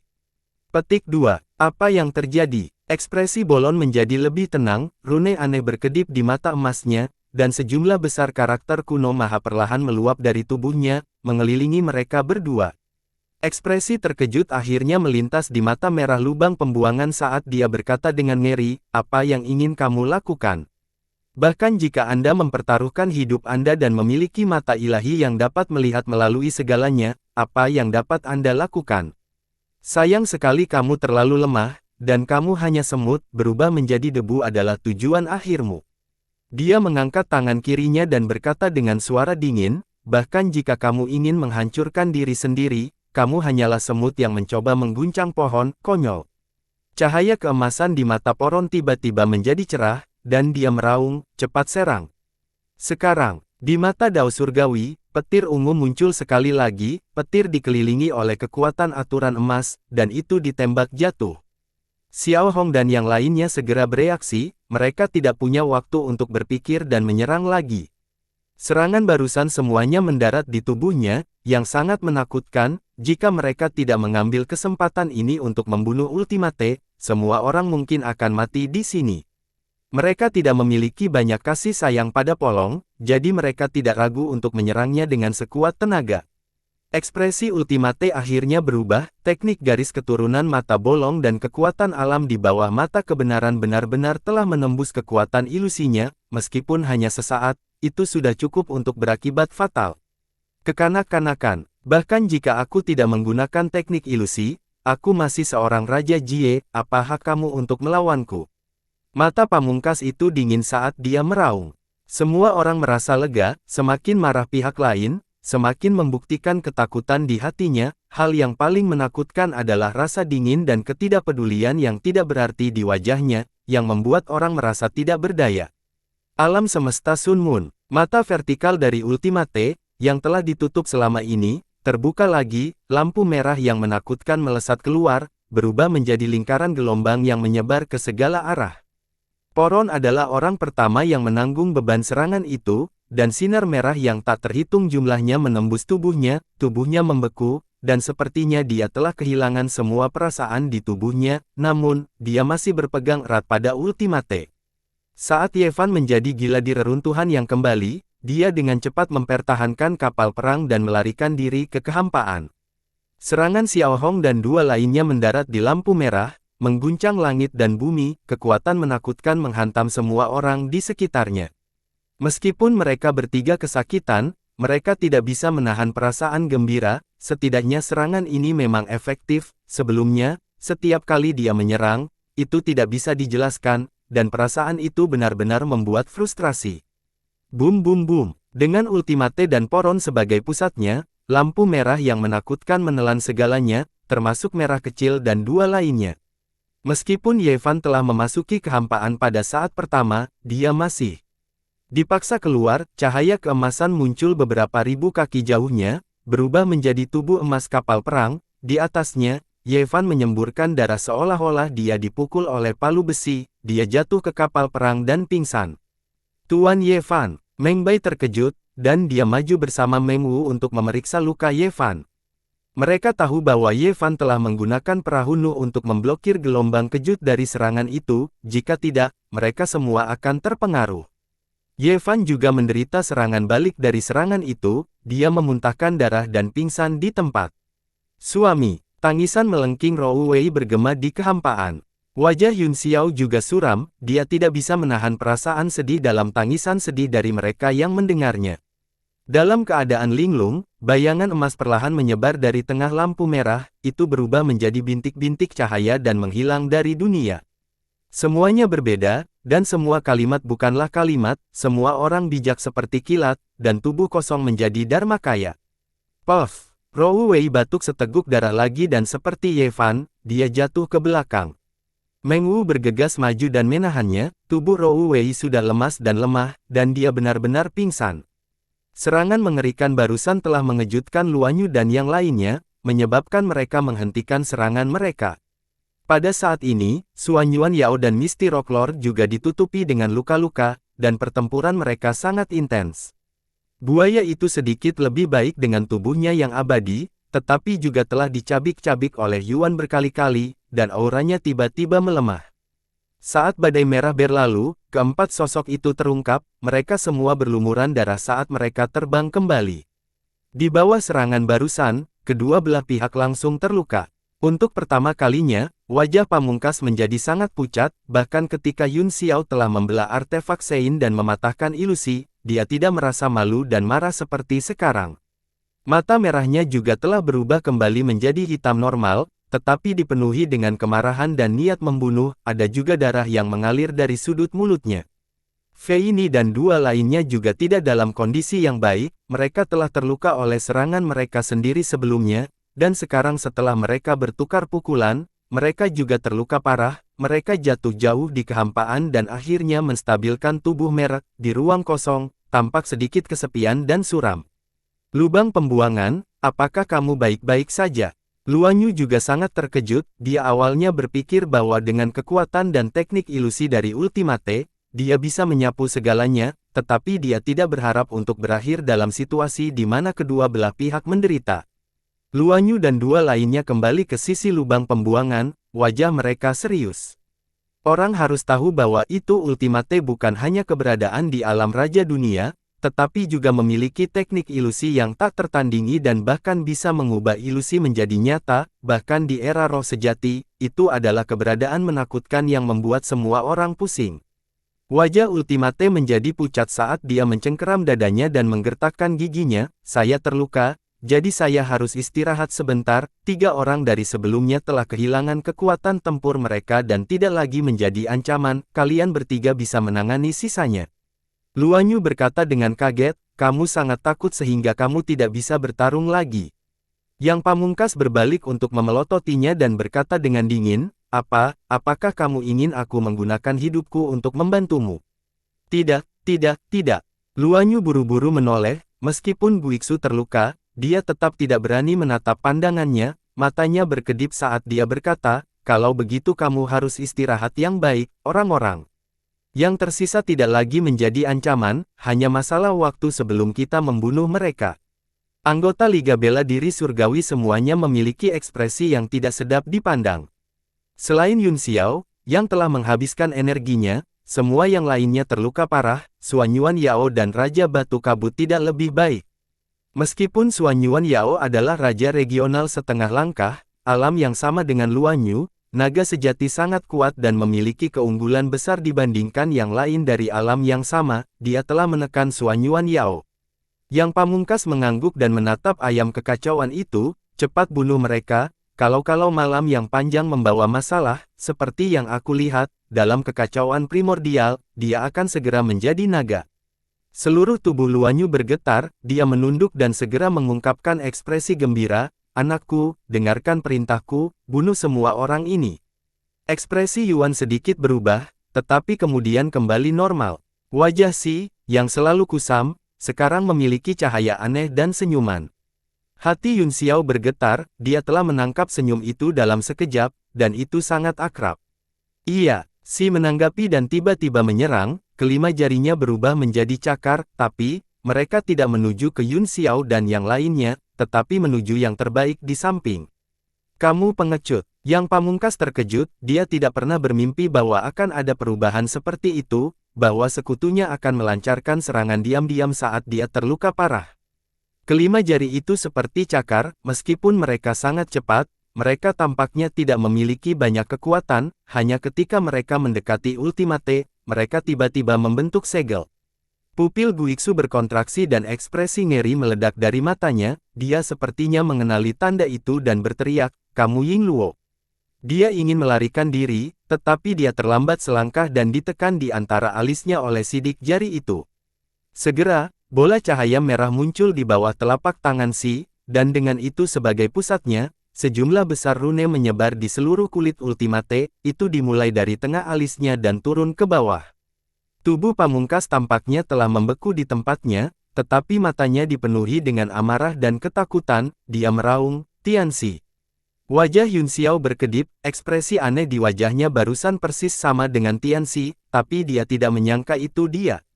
Petik 2. Apa yang terjadi? Ekspresi Bolon menjadi lebih tenang, rune aneh berkedip di mata emasnya, dan sejumlah besar karakter kuno maha perlahan meluap dari tubuhnya, mengelilingi mereka berdua. Ekspresi terkejut akhirnya melintas di mata merah lubang pembuangan saat dia berkata dengan ngeri, "Apa yang ingin kamu lakukan? Bahkan jika Anda mempertaruhkan hidup Anda dan memiliki mata ilahi yang dapat melihat melalui segalanya, apa yang dapat Anda lakukan? Sayang sekali kamu terlalu lemah, dan kamu hanya semut, berubah menjadi debu adalah tujuan akhirmu." Dia mengangkat tangan kirinya dan berkata dengan suara dingin, "Bahkan jika kamu ingin menghancurkan diri sendiri, kamu hanyalah semut yang mencoba mengguncang pohon, konyol." Cahaya keemasan di mata Poron tiba-tiba menjadi cerah, dan dia meraung, "Cepat serang." Sekarang, di mata Dao Surgawi, petir ungu muncul sekali lagi, petir dikelilingi oleh kekuatan aturan emas, dan itu ditembak jatuh. Xiao Hong dan yang lainnya segera bereaksi, mereka tidak punya waktu untuk berpikir dan menyerang lagi. Serangan barusan semuanya mendarat di tubuhnya, yang sangat menakutkan. Jika mereka tidak mengambil kesempatan ini untuk membunuh Ultimate, semua orang mungkin akan mati di sini. Mereka tidak memiliki banyak kasih sayang pada Polong, jadi mereka tidak ragu untuk menyerangnya dengan sekuat tenaga. Ekspresi Ultimate akhirnya berubah, teknik garis keturunan mata bolong dan kekuatan alam di bawah mata kebenaran benar-benar telah menembus kekuatan ilusinya, meskipun hanya sesaat, itu sudah cukup untuk berakibat fatal. Kekanak-kanakan, bahkan jika aku tidak menggunakan teknik ilusi, aku masih seorang Raja Jie, apa hak kamu untuk melawanku? Mata pamungkas itu dingin saat dia meraung. Semua orang merasa lega, semakin marah pihak lain, semakin membuktikan ketakutan di hatinya. Hal yang paling menakutkan adalah rasa dingin dan ketidakpedulian yang tidak berarti di wajahnya, yang membuat orang merasa tidak berdaya. Alam semesta Sun Moon, mata vertikal dari Ultimate, yang telah ditutup selama ini, terbuka lagi, lampu merah yang menakutkan melesat keluar, berubah menjadi lingkaran gelombang yang menyebar ke segala arah. Poron adalah orang pertama yang menanggung beban serangan itu, dan sinar merah yang tak terhitung jumlahnya menembus tubuhnya membeku, dan sepertinya dia telah kehilangan semua perasaan di tubuhnya, namun, dia masih berpegang erat pada Ultimate. Saat Ye Fan menjadi gila di reruntuhan yang kembali, dia dengan cepat mempertahankan kapal perang dan melarikan diri ke kehampaan. Serangan Xiao Hong dan dua lainnya mendarat di lampu merah, mengguncang langit dan bumi, kekuatan menakutkan menghantam semua orang di sekitarnya. Meskipun mereka bertiga kesakitan, mereka tidak bisa menahan perasaan gembira, setidaknya serangan ini memang efektif. Sebelumnya, setiap kali dia menyerang, itu tidak bisa dijelaskan, dan perasaan itu benar-benar membuat frustrasi. Boom boom boom, dengan Ultimate dan Poron sebagai pusatnya, lampu merah yang menakutkan menelan segalanya, termasuk merah kecil dan dua lainnya. Meskipun Ye Fan telah memasuki kehampaan pada saat pertama, dia masih dipaksa keluar. Cahaya keemasan muncul beberapa ribu kaki jauhnya, berubah menjadi tubuh emas kapal perang. Di atasnya, Ye Fan menyemburkan darah seolah-olah dia dipukul oleh palu besi. Dia jatuh ke kapal perang dan pingsan. Tuan Ye Fan, Meng Bai terkejut, dan dia maju bersama Meng Wu untuk memeriksa luka Ye Fan. Mereka tahu bahwa Ye Fan telah menggunakan perahu Nu untuk memblokir gelombang kejut dari serangan itu. Jika tidak, mereka semua akan terpengaruh. Ye Fan juga menderita serangan balik dari serangan itu. Dia memuntahkan darah dan pingsan di tempat. Suami, tangisan melengking Rou Wei bergema di kehampaan. Wajah Yun Xiao juga suram, dia tidak bisa menahan perasaan sedih dalam tangisan sedih dari mereka yang mendengarnya. Dalam keadaan linglung, bayangan emas perlahan menyebar dari tengah lampu merah, itu berubah menjadi bintik-bintik cahaya dan menghilang dari dunia. Semuanya berbeda, dan semua kalimat bukanlah kalimat, semua orang bijak seperti kilat, dan tubuh kosong menjadi dharmakaya. Puff, Rou Wei batuk seteguk darah lagi dan seperti Ye Fan, dia jatuh ke belakang. Meng Wu bergegas maju dan menahannya, tubuh Rou Wei sudah lemas dan lemah, dan dia benar-benar pingsan. Serangan mengerikan barusan telah mengejutkan Luan Yu dan yang lainnya, menyebabkan mereka menghentikan serangan mereka. Pada saat ini, Xuan Yuan Yao dan Misty Rock Lord juga ditutupi dengan luka-luka, dan pertempuran mereka sangat intens. Buaya itu sedikit lebih baik dengan tubuhnya yang abadi, tetapi juga telah dicabik-cabik oleh Yuan berkali-kali, dan auranya tiba-tiba melemah. Saat badai merah berlalu, keempat sosok itu terungkap, mereka semua berlumuran darah saat mereka terbang kembali. Di bawah serangan barusan, kedua belah pihak langsung terluka. Untuk pertama kalinya, wajah pamungkas menjadi sangat pucat, bahkan ketika Yun Xiao telah membelah artefak Sein dan mematahkan ilusi, dia tidak merasa malu dan marah seperti sekarang. Mata merahnya juga telah berubah kembali menjadi hitam normal, tetapi dipenuhi dengan kemarahan dan niat membunuh. Ada juga darah yang mengalir dari sudut mulutnya. Fei Ni dan dua lainnya juga tidak dalam kondisi yang baik, mereka telah terluka oleh serangan mereka sendiri sebelumnya, dan sekarang setelah mereka bertukar pukulan, mereka juga terluka parah. Mereka jatuh jauh di kehampaan dan akhirnya menstabilkan tubuh merek di ruang kosong, tampak sedikit kesepian dan suram. Lubang pembuangan, apakah kamu baik-baik saja? Luan Yu juga sangat terkejut, dia awalnya berpikir bahwa dengan kekuatan dan teknik ilusi dari Ultimate, dia bisa menyapu segalanya, tetapi dia tidak berharap untuk berakhir dalam situasi di mana kedua belah pihak menderita. Luan Yu dan dua lainnya kembali ke sisi lubang pembuangan, wajah mereka serius. Orang harus tahu bahwa itu Ultimate bukan hanya keberadaan di alam Raja Dunia, tetapi juga memiliki teknik ilusi yang tak tertandingi dan bahkan bisa mengubah ilusi menjadi nyata, bahkan di era roh sejati, itu adalah keberadaan menakutkan yang membuat semua orang pusing. Wajah Ultimate menjadi pucat saat dia mencengkeram dadanya dan menggertakkan giginya, saya terluka, jadi saya harus istirahat sebentar, 3 orang dari sebelumnya telah kehilangan kekuatan tempur mereka dan tidak lagi menjadi ancaman, kalian bertiga bisa menangani sisanya. Luan Yu berkata dengan kaget, kamu sangat takut sehingga kamu tidak bisa bertarung lagi. Yang Pamungkas berbalik untuk memelototinya dan berkata dengan dingin, apakah kamu ingin aku menggunakan hidupku untuk membantumu? Tidak, tidak. Luan Yu buru-buru menoleh, meskipun Guiksu terluka, dia tetap tidak berani menatap pandangannya, matanya berkedip saat dia berkata, kalau begitu kamu harus istirahat yang baik, orang-orang. Yang tersisa tidak lagi menjadi ancaman, hanya masalah waktu sebelum kita membunuh mereka. Anggota Liga Bela Diri Surgawi semuanya memiliki ekspresi yang tidak sedap dipandang. Selain Yun Xiao, yang telah menghabiskan energinya, semua yang lainnya terluka parah, Xuan Yuan Yao dan Raja Batu Kabut tidak lebih baik. Meskipun Xuan Yuan Yao adalah Raja Regional setengah langkah, alam yang sama dengan Luan Yu, naga sejati sangat kuat dan memiliki keunggulan besar dibandingkan yang lain dari alam yang sama, dia telah menekan Xuan Yuan Yao. Yang Pamungkas mengangguk dan menatap ayam kekacauan itu, cepat bunuh mereka, kalau malam yang panjang membawa masalah, seperti yang aku lihat, dalam kekacauan primordial, dia akan segera menjadi naga. Seluruh tubuh Luan Yu bergetar, dia menunduk dan segera mengungkapkan ekspresi gembira, anakku, dengarkan perintahku, bunuh semua orang ini. Ekspresi Yuan sedikit berubah, tetapi kemudian kembali normal. Wajah Si, yang selalu kusam, sekarang memiliki cahaya aneh dan senyuman. Hati Yun Xiao bergetar, dia telah menangkap senyum itu dalam sekejap, dan itu sangat akrab. Iya, Si menanggapi dan tiba-tiba menyerang, kelima jarinya berubah menjadi cakar, tapi mereka tidak menuju ke Yun Xiao dan yang lainnya, tetapi menuju yang terbaik di samping. Kamu pengecut. Yang Pamungkas terkejut, dia tidak pernah bermimpi bahwa akan ada perubahan seperti itu, bahwa sekutunya akan melancarkan serangan diam-diam saat dia terluka parah. Kelima jari itu seperti cakar, meskipun mereka sangat cepat, mereka tampaknya tidak memiliki banyak kekuatan, hanya ketika mereka mendekati Ultimate, mereka tiba-tiba membentuk segel. Pupil Guiksu berkontraksi dan ekspresi ngeri meledak dari matanya, dia sepertinya mengenali tanda itu dan berteriak, kamu Ying Luo. Dia ingin melarikan diri, tetapi dia terlambat selangkah dan ditekan di antara alisnya oleh sidik jari itu. Segera, bola cahaya merah muncul di bawah telapak tangan Si, dan dengan itu sebagai pusatnya, sejumlah besar rune menyebar di seluruh kulit Ultimate, itu dimulai dari tengah alisnya dan turun ke bawah. Tubuh Pamungkas tampaknya telah membeku di tempatnya, tetapi matanya dipenuhi dengan amarah dan ketakutan, dia meraung, Tianxi. Wajah Yun Xiao berkedip, ekspresi aneh di wajahnya barusan persis sama dengan Tianxi, tapi dia tidak menyangka itu dia.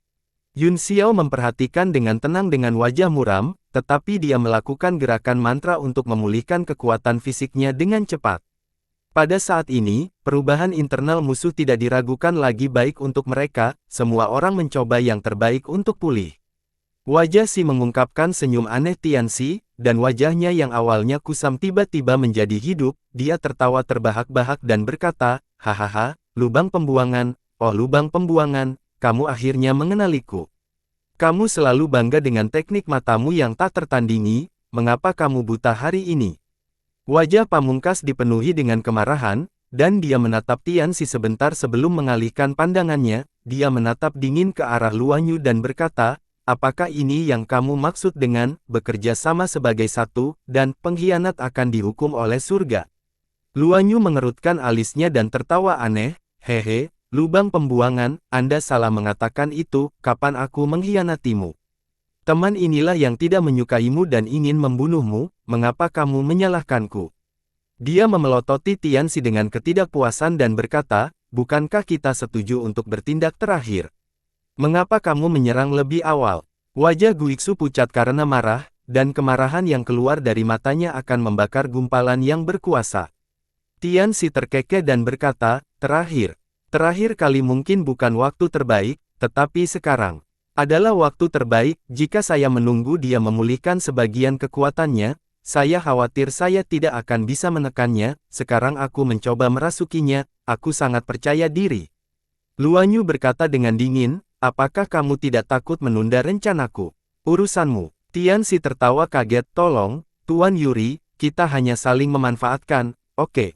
Yun Xiao memperhatikan dengan tenang dengan wajah muram, tetapi dia melakukan gerakan mantra untuk memulihkan kekuatan fisiknya dengan cepat. Pada saat ini, perubahan internal musuh tidak diragukan lagi baik untuk mereka, semua orang mencoba yang terbaik untuk pulih. Wajah Si mengungkapkan senyum aneh Tianxi, dan wajahnya yang awalnya kusam tiba-tiba menjadi hidup, dia tertawa terbahak-bahak dan berkata, hahaha, lubang pembuangan, oh lubang pembuangan, kamu akhirnya mengenaliku. Kamu selalu bangga dengan teknik matamu yang tak tertandingi, mengapa kamu buta hari ini? Wajah Pamungkas dipenuhi dengan kemarahan, dan dia menatap Tianxi sebentar sebelum mengalihkan pandangannya, dia menatap dingin ke arah Luan Yu dan berkata, apakah ini yang kamu maksud dengan, bekerja sama sebagai satu, dan pengkhianat akan dihukum oleh surga? Luan Yu mengerutkan alisnya dan tertawa aneh, hehe, lubang pembuangan, Anda salah mengatakan itu, kapan aku mengkhianatimu? Teman inilah yang tidak menyukaimu dan ingin membunuhmu, mengapa kamu menyalahkanku? Dia memelototi Tianxi dengan ketidakpuasan dan berkata, bukankah kita setuju untuk bertindak terakhir? Mengapa kamu menyerang lebih awal? Wajah Guiksu pucat karena marah, dan kemarahan yang keluar dari matanya akan membakar gumpalan yang berkuasa. Tianxi terkekeh dan berkata, terakhir kali mungkin bukan waktu terbaik, tetapi sekarang adalah waktu terbaik. Jika saya menunggu dia memulihkan sebagian kekuatannya, saya khawatir saya tidak akan bisa menekannya. Sekarang aku mencoba merasukinya, aku sangat percaya diri. Luan Yu berkata dengan dingin, apakah kamu tidak takut menunda rencanaku? Urusanmu. Tianxi tertawa kaget, tolong, Tuan Yuri, kita hanya saling memanfaatkan, oke.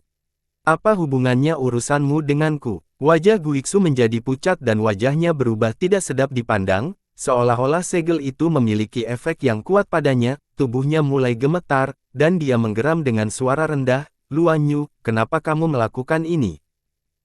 Apa hubungannya urusanmu denganku? Wajah Guiksu menjadi pucat dan wajahnya berubah tidak sedap dipandang, seolah-olah segel itu memiliki efek yang kuat padanya, tubuhnya mulai gemetar, dan dia menggeram dengan suara rendah, Luan Yu, kenapa kamu melakukan ini?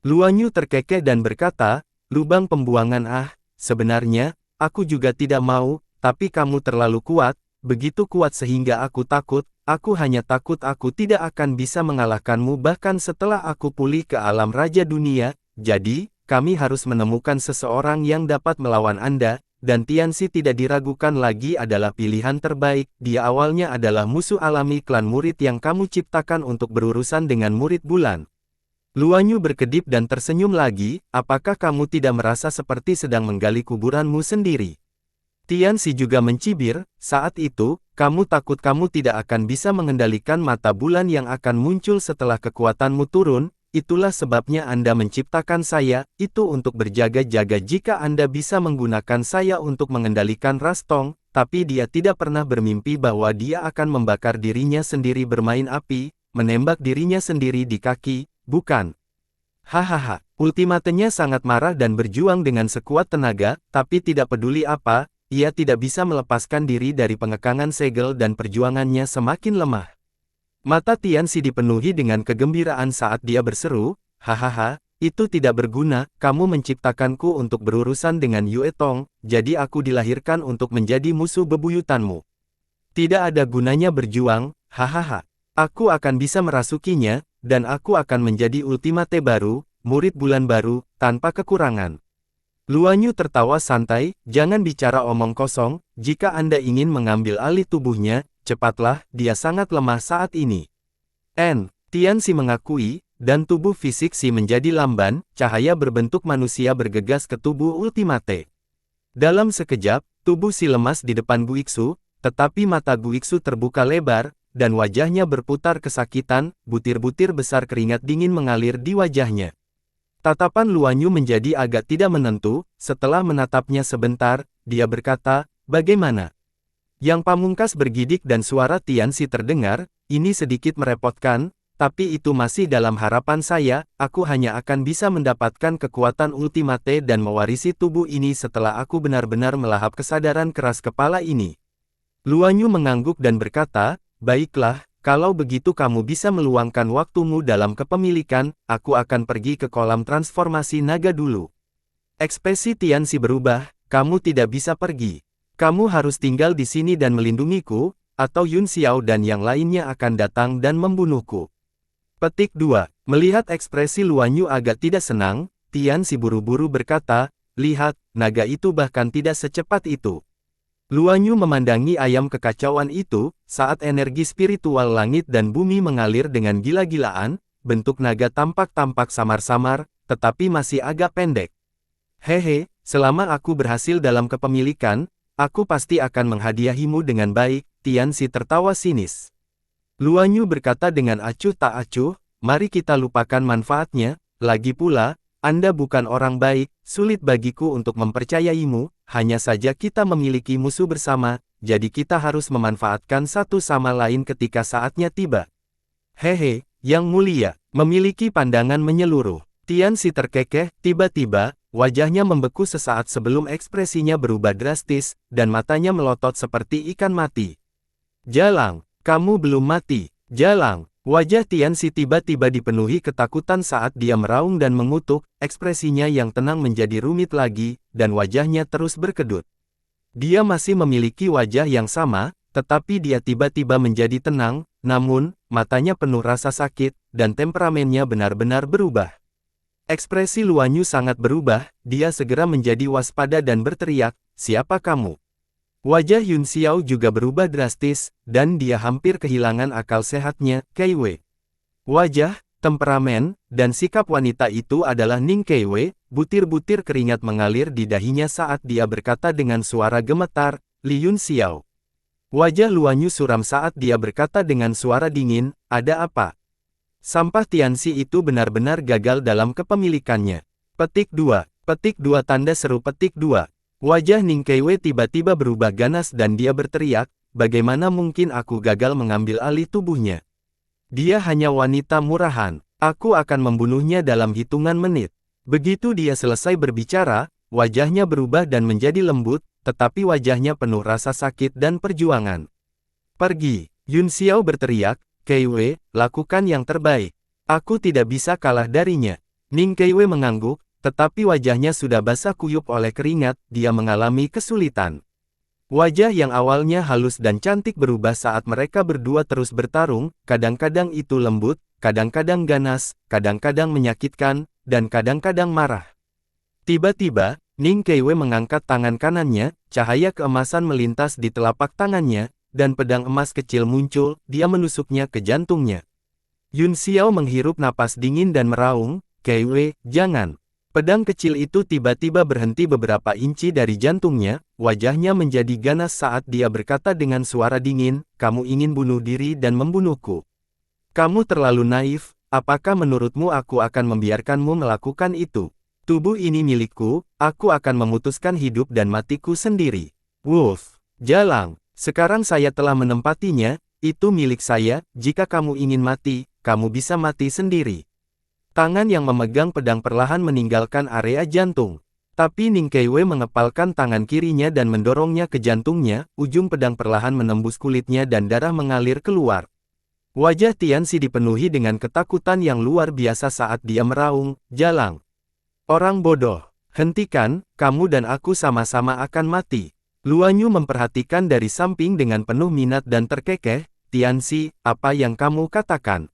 Luan Yu terkekeh dan berkata, lubang pembuangan sebenarnya, aku juga tidak mau, tapi kamu terlalu kuat, begitu kuat sehingga aku takut, aku hanya takut aku tidak akan bisa mengalahkanmu bahkan setelah aku pulih ke alam Raja Dunia, jadi, kami harus menemukan seseorang yang dapat melawan Anda, dan Tianxi tidak diragukan lagi adalah pilihan terbaik, dia awalnya adalah musuh alami klan murid yang kamu ciptakan untuk berurusan dengan murid bulan. Luan Yu berkedip dan tersenyum lagi, apakah kamu tidak merasa seperti sedang menggali kuburanmu sendiri? Tianxi juga mencibir, saat itu, kamu takut kamu tidak akan bisa mengendalikan mata bulan yang akan muncul setelah kekuatanmu turun, itulah sebabnya Anda menciptakan saya, itu untuk berjaga-jaga jika Anda bisa menggunakan saya untuk mengendalikan Rastong, tapi dia tidak pernah bermimpi bahwa dia akan membakar dirinya sendiri bermain api, menembak dirinya sendiri di kaki, bukan? Hahaha, ultimatenya sangat marah dan berjuang dengan sekuat tenaga, tapi tidak peduli apa, ia tidak bisa melepaskan diri dari pengekangan segel dan perjuangannya semakin lemah. Mata Tianxi dipenuhi dengan kegembiraan saat dia berseru, hahaha, itu tidak berguna, kamu menciptakanku untuk berurusan dengan Yue Tong, jadi aku dilahirkan untuk menjadi musuh bebuyutanmu. Tidak ada gunanya berjuang, hahaha. Aku akan bisa merasukinya, dan aku akan menjadi ultimate baru, murid bulan baru, tanpa kekurangan. Luan Yu tertawa santai, jangan bicara omong kosong, jika Anda ingin mengambil alih tubuhnya, cepatlah, dia sangat lemah saat ini. Tianxi mengakui, dan tubuh fisik si menjadi lamban, cahaya berbentuk manusia bergegas ke tubuh ultimate. Dalam sekejap, tubuh si lemas di depan Guiksu, tetapi mata Guiksu terbuka lebar, dan wajahnya berputar kesakitan, butir-butir besar keringat dingin mengalir di wajahnya. Tatapan Luan Yu menjadi agak tidak menentu, setelah menatapnya sebentar, dia berkata, bagaimana? Yang pamungkas bergidik dan suara Tianxi terdengar, ini sedikit merepotkan, tapi itu masih dalam harapan saya, aku hanya akan bisa mendapatkan kekuatan ultimate dan mewarisi tubuh ini setelah aku benar-benar melahap kesadaran keras kepala ini. Luan Yu mengangguk dan berkata, baiklah, kalau begitu kamu bisa meluangkan waktumu dalam kepemilikan, aku akan pergi ke kolam transformasi naga dulu. Ekspresi Tianxi berubah, kamu tidak bisa pergi. Kamu harus tinggal di sini dan melindungiku, atau Yun Xiao dan yang lainnya akan datang dan membunuhku. Petik 2. Melihat ekspresi Luan Yu agak tidak senang, Tianxi buru-buru berkata, lihat, naga itu bahkan tidak secepat itu. Luan Yu memandangi ayam kekacauan itu, saat energi spiritual langit dan bumi mengalir dengan gila-gilaan, bentuk naga tampak samar-samar, tetapi masih agak pendek. Hehe, selama aku berhasil dalam kepemilikan, aku pasti akan menghadiahimu dengan baik, Tianxi tertawa sinis. Luan Yu berkata dengan acuh tak acuh, mari kita lupakan manfaatnya, lagi pula, Anda bukan orang baik, sulit bagiku untuk mempercayaimu, hanya saja kita memiliki musuh bersama, jadi kita harus memanfaatkan satu sama lain ketika saatnya tiba. Hehe, Yang Mulia, memiliki pandangan menyeluruh. Tianxi terkekeh, tiba-tiba, wajahnya membeku sesaat sebelum ekspresinya berubah drastis, dan matanya melotot seperti ikan mati. Jalang, kamu belum mati, Jalang. Wajah Tianxi tiba-tiba dipenuhi ketakutan saat dia meraung dan mengutuk, ekspresinya yang tenang menjadi rumit lagi, dan wajahnya terus berkedut. Dia masih memiliki wajah yang sama, tetapi dia tiba-tiba menjadi tenang, namun, matanya penuh rasa sakit, dan temperamennya benar-benar berubah. Ekspresi Luan Yu sangat berubah, dia segera menjadi waspada dan berteriak, "Siapa kamu?" Wajah Yun Xiao juga berubah drastis, dan dia hampir kehilangan akal sehatnya. Keiwei. Wajah, temperamen, dan sikap wanita itu adalah Ning Keiwei. Butir-butir keringat mengalir di dahinya saat dia berkata dengan suara gemetar, "Li Yun Xiao." Wajah Luan Yu suram saat dia berkata dengan suara dingin, "Ada apa?" Sampah Tianxi itu benar-benar gagal dalam kepemilikannya. Petik 2. Petik 2 tanda seru petik 2. Wajah Ning Keiwei tiba-tiba berubah ganas dan dia berteriak, "Bagaimana mungkin aku gagal mengambil alih tubuhnya? Dia hanya wanita murahan. Aku akan membunuhnya dalam hitungan menit." Begitu dia selesai berbicara, wajahnya berubah dan menjadi lembut, tetapi wajahnya penuh rasa sakit dan perjuangan. "Pergi!" Yun Xiao berteriak, "Keiwei, lakukan yang terbaik. Aku tidak bisa kalah darinya." Ning Keiwei mengangguk, tetapi wajahnya sudah basah kuyup oleh keringat, dia mengalami kesulitan. Wajah yang awalnya halus dan cantik berubah saat mereka berdua terus bertarung, kadang-kadang itu lembut, kadang-kadang ganas, kadang-kadang menyakitkan, dan kadang-kadang marah. Tiba-tiba, Ning Keiwei mengangkat tangan kanannya, cahaya keemasan melintas di telapak tangannya, dan pedang emas kecil muncul, dia menusuknya ke jantungnya. Yun Xiao menghirup napas dingin dan meraung, "Keiwei, jangan." Pedang kecil itu tiba-tiba berhenti beberapa inci dari jantungnya, wajahnya menjadi ganas saat dia berkata dengan suara dingin, "Kamu ingin bunuh diri dan membunuhku. Kamu terlalu naif, apakah menurutmu aku akan membiarkanmu melakukan itu? Tubuh ini milikku, aku akan memutuskan hidup dan matiku sendiri." "Wolf, jalang. Sekarang saya telah menempatinya, itu milik saya, jika kamu ingin mati, kamu bisa mati sendiri." Tangan yang memegang pedang perlahan meninggalkan area jantung. Tapi Ning Keiwei mengepalkan tangan kirinya dan mendorongnya ke jantungnya, ujung pedang perlahan menembus kulitnya dan darah mengalir keluar. Wajah Tianxi dipenuhi dengan ketakutan yang luar biasa saat dia meraung, "Jalang. Orang bodoh. Hentikan, kamu dan aku sama-sama akan mati." Luan Yu memperhatikan dari samping dengan penuh minat dan terkekeh, "Tianxi, apa yang kamu katakan?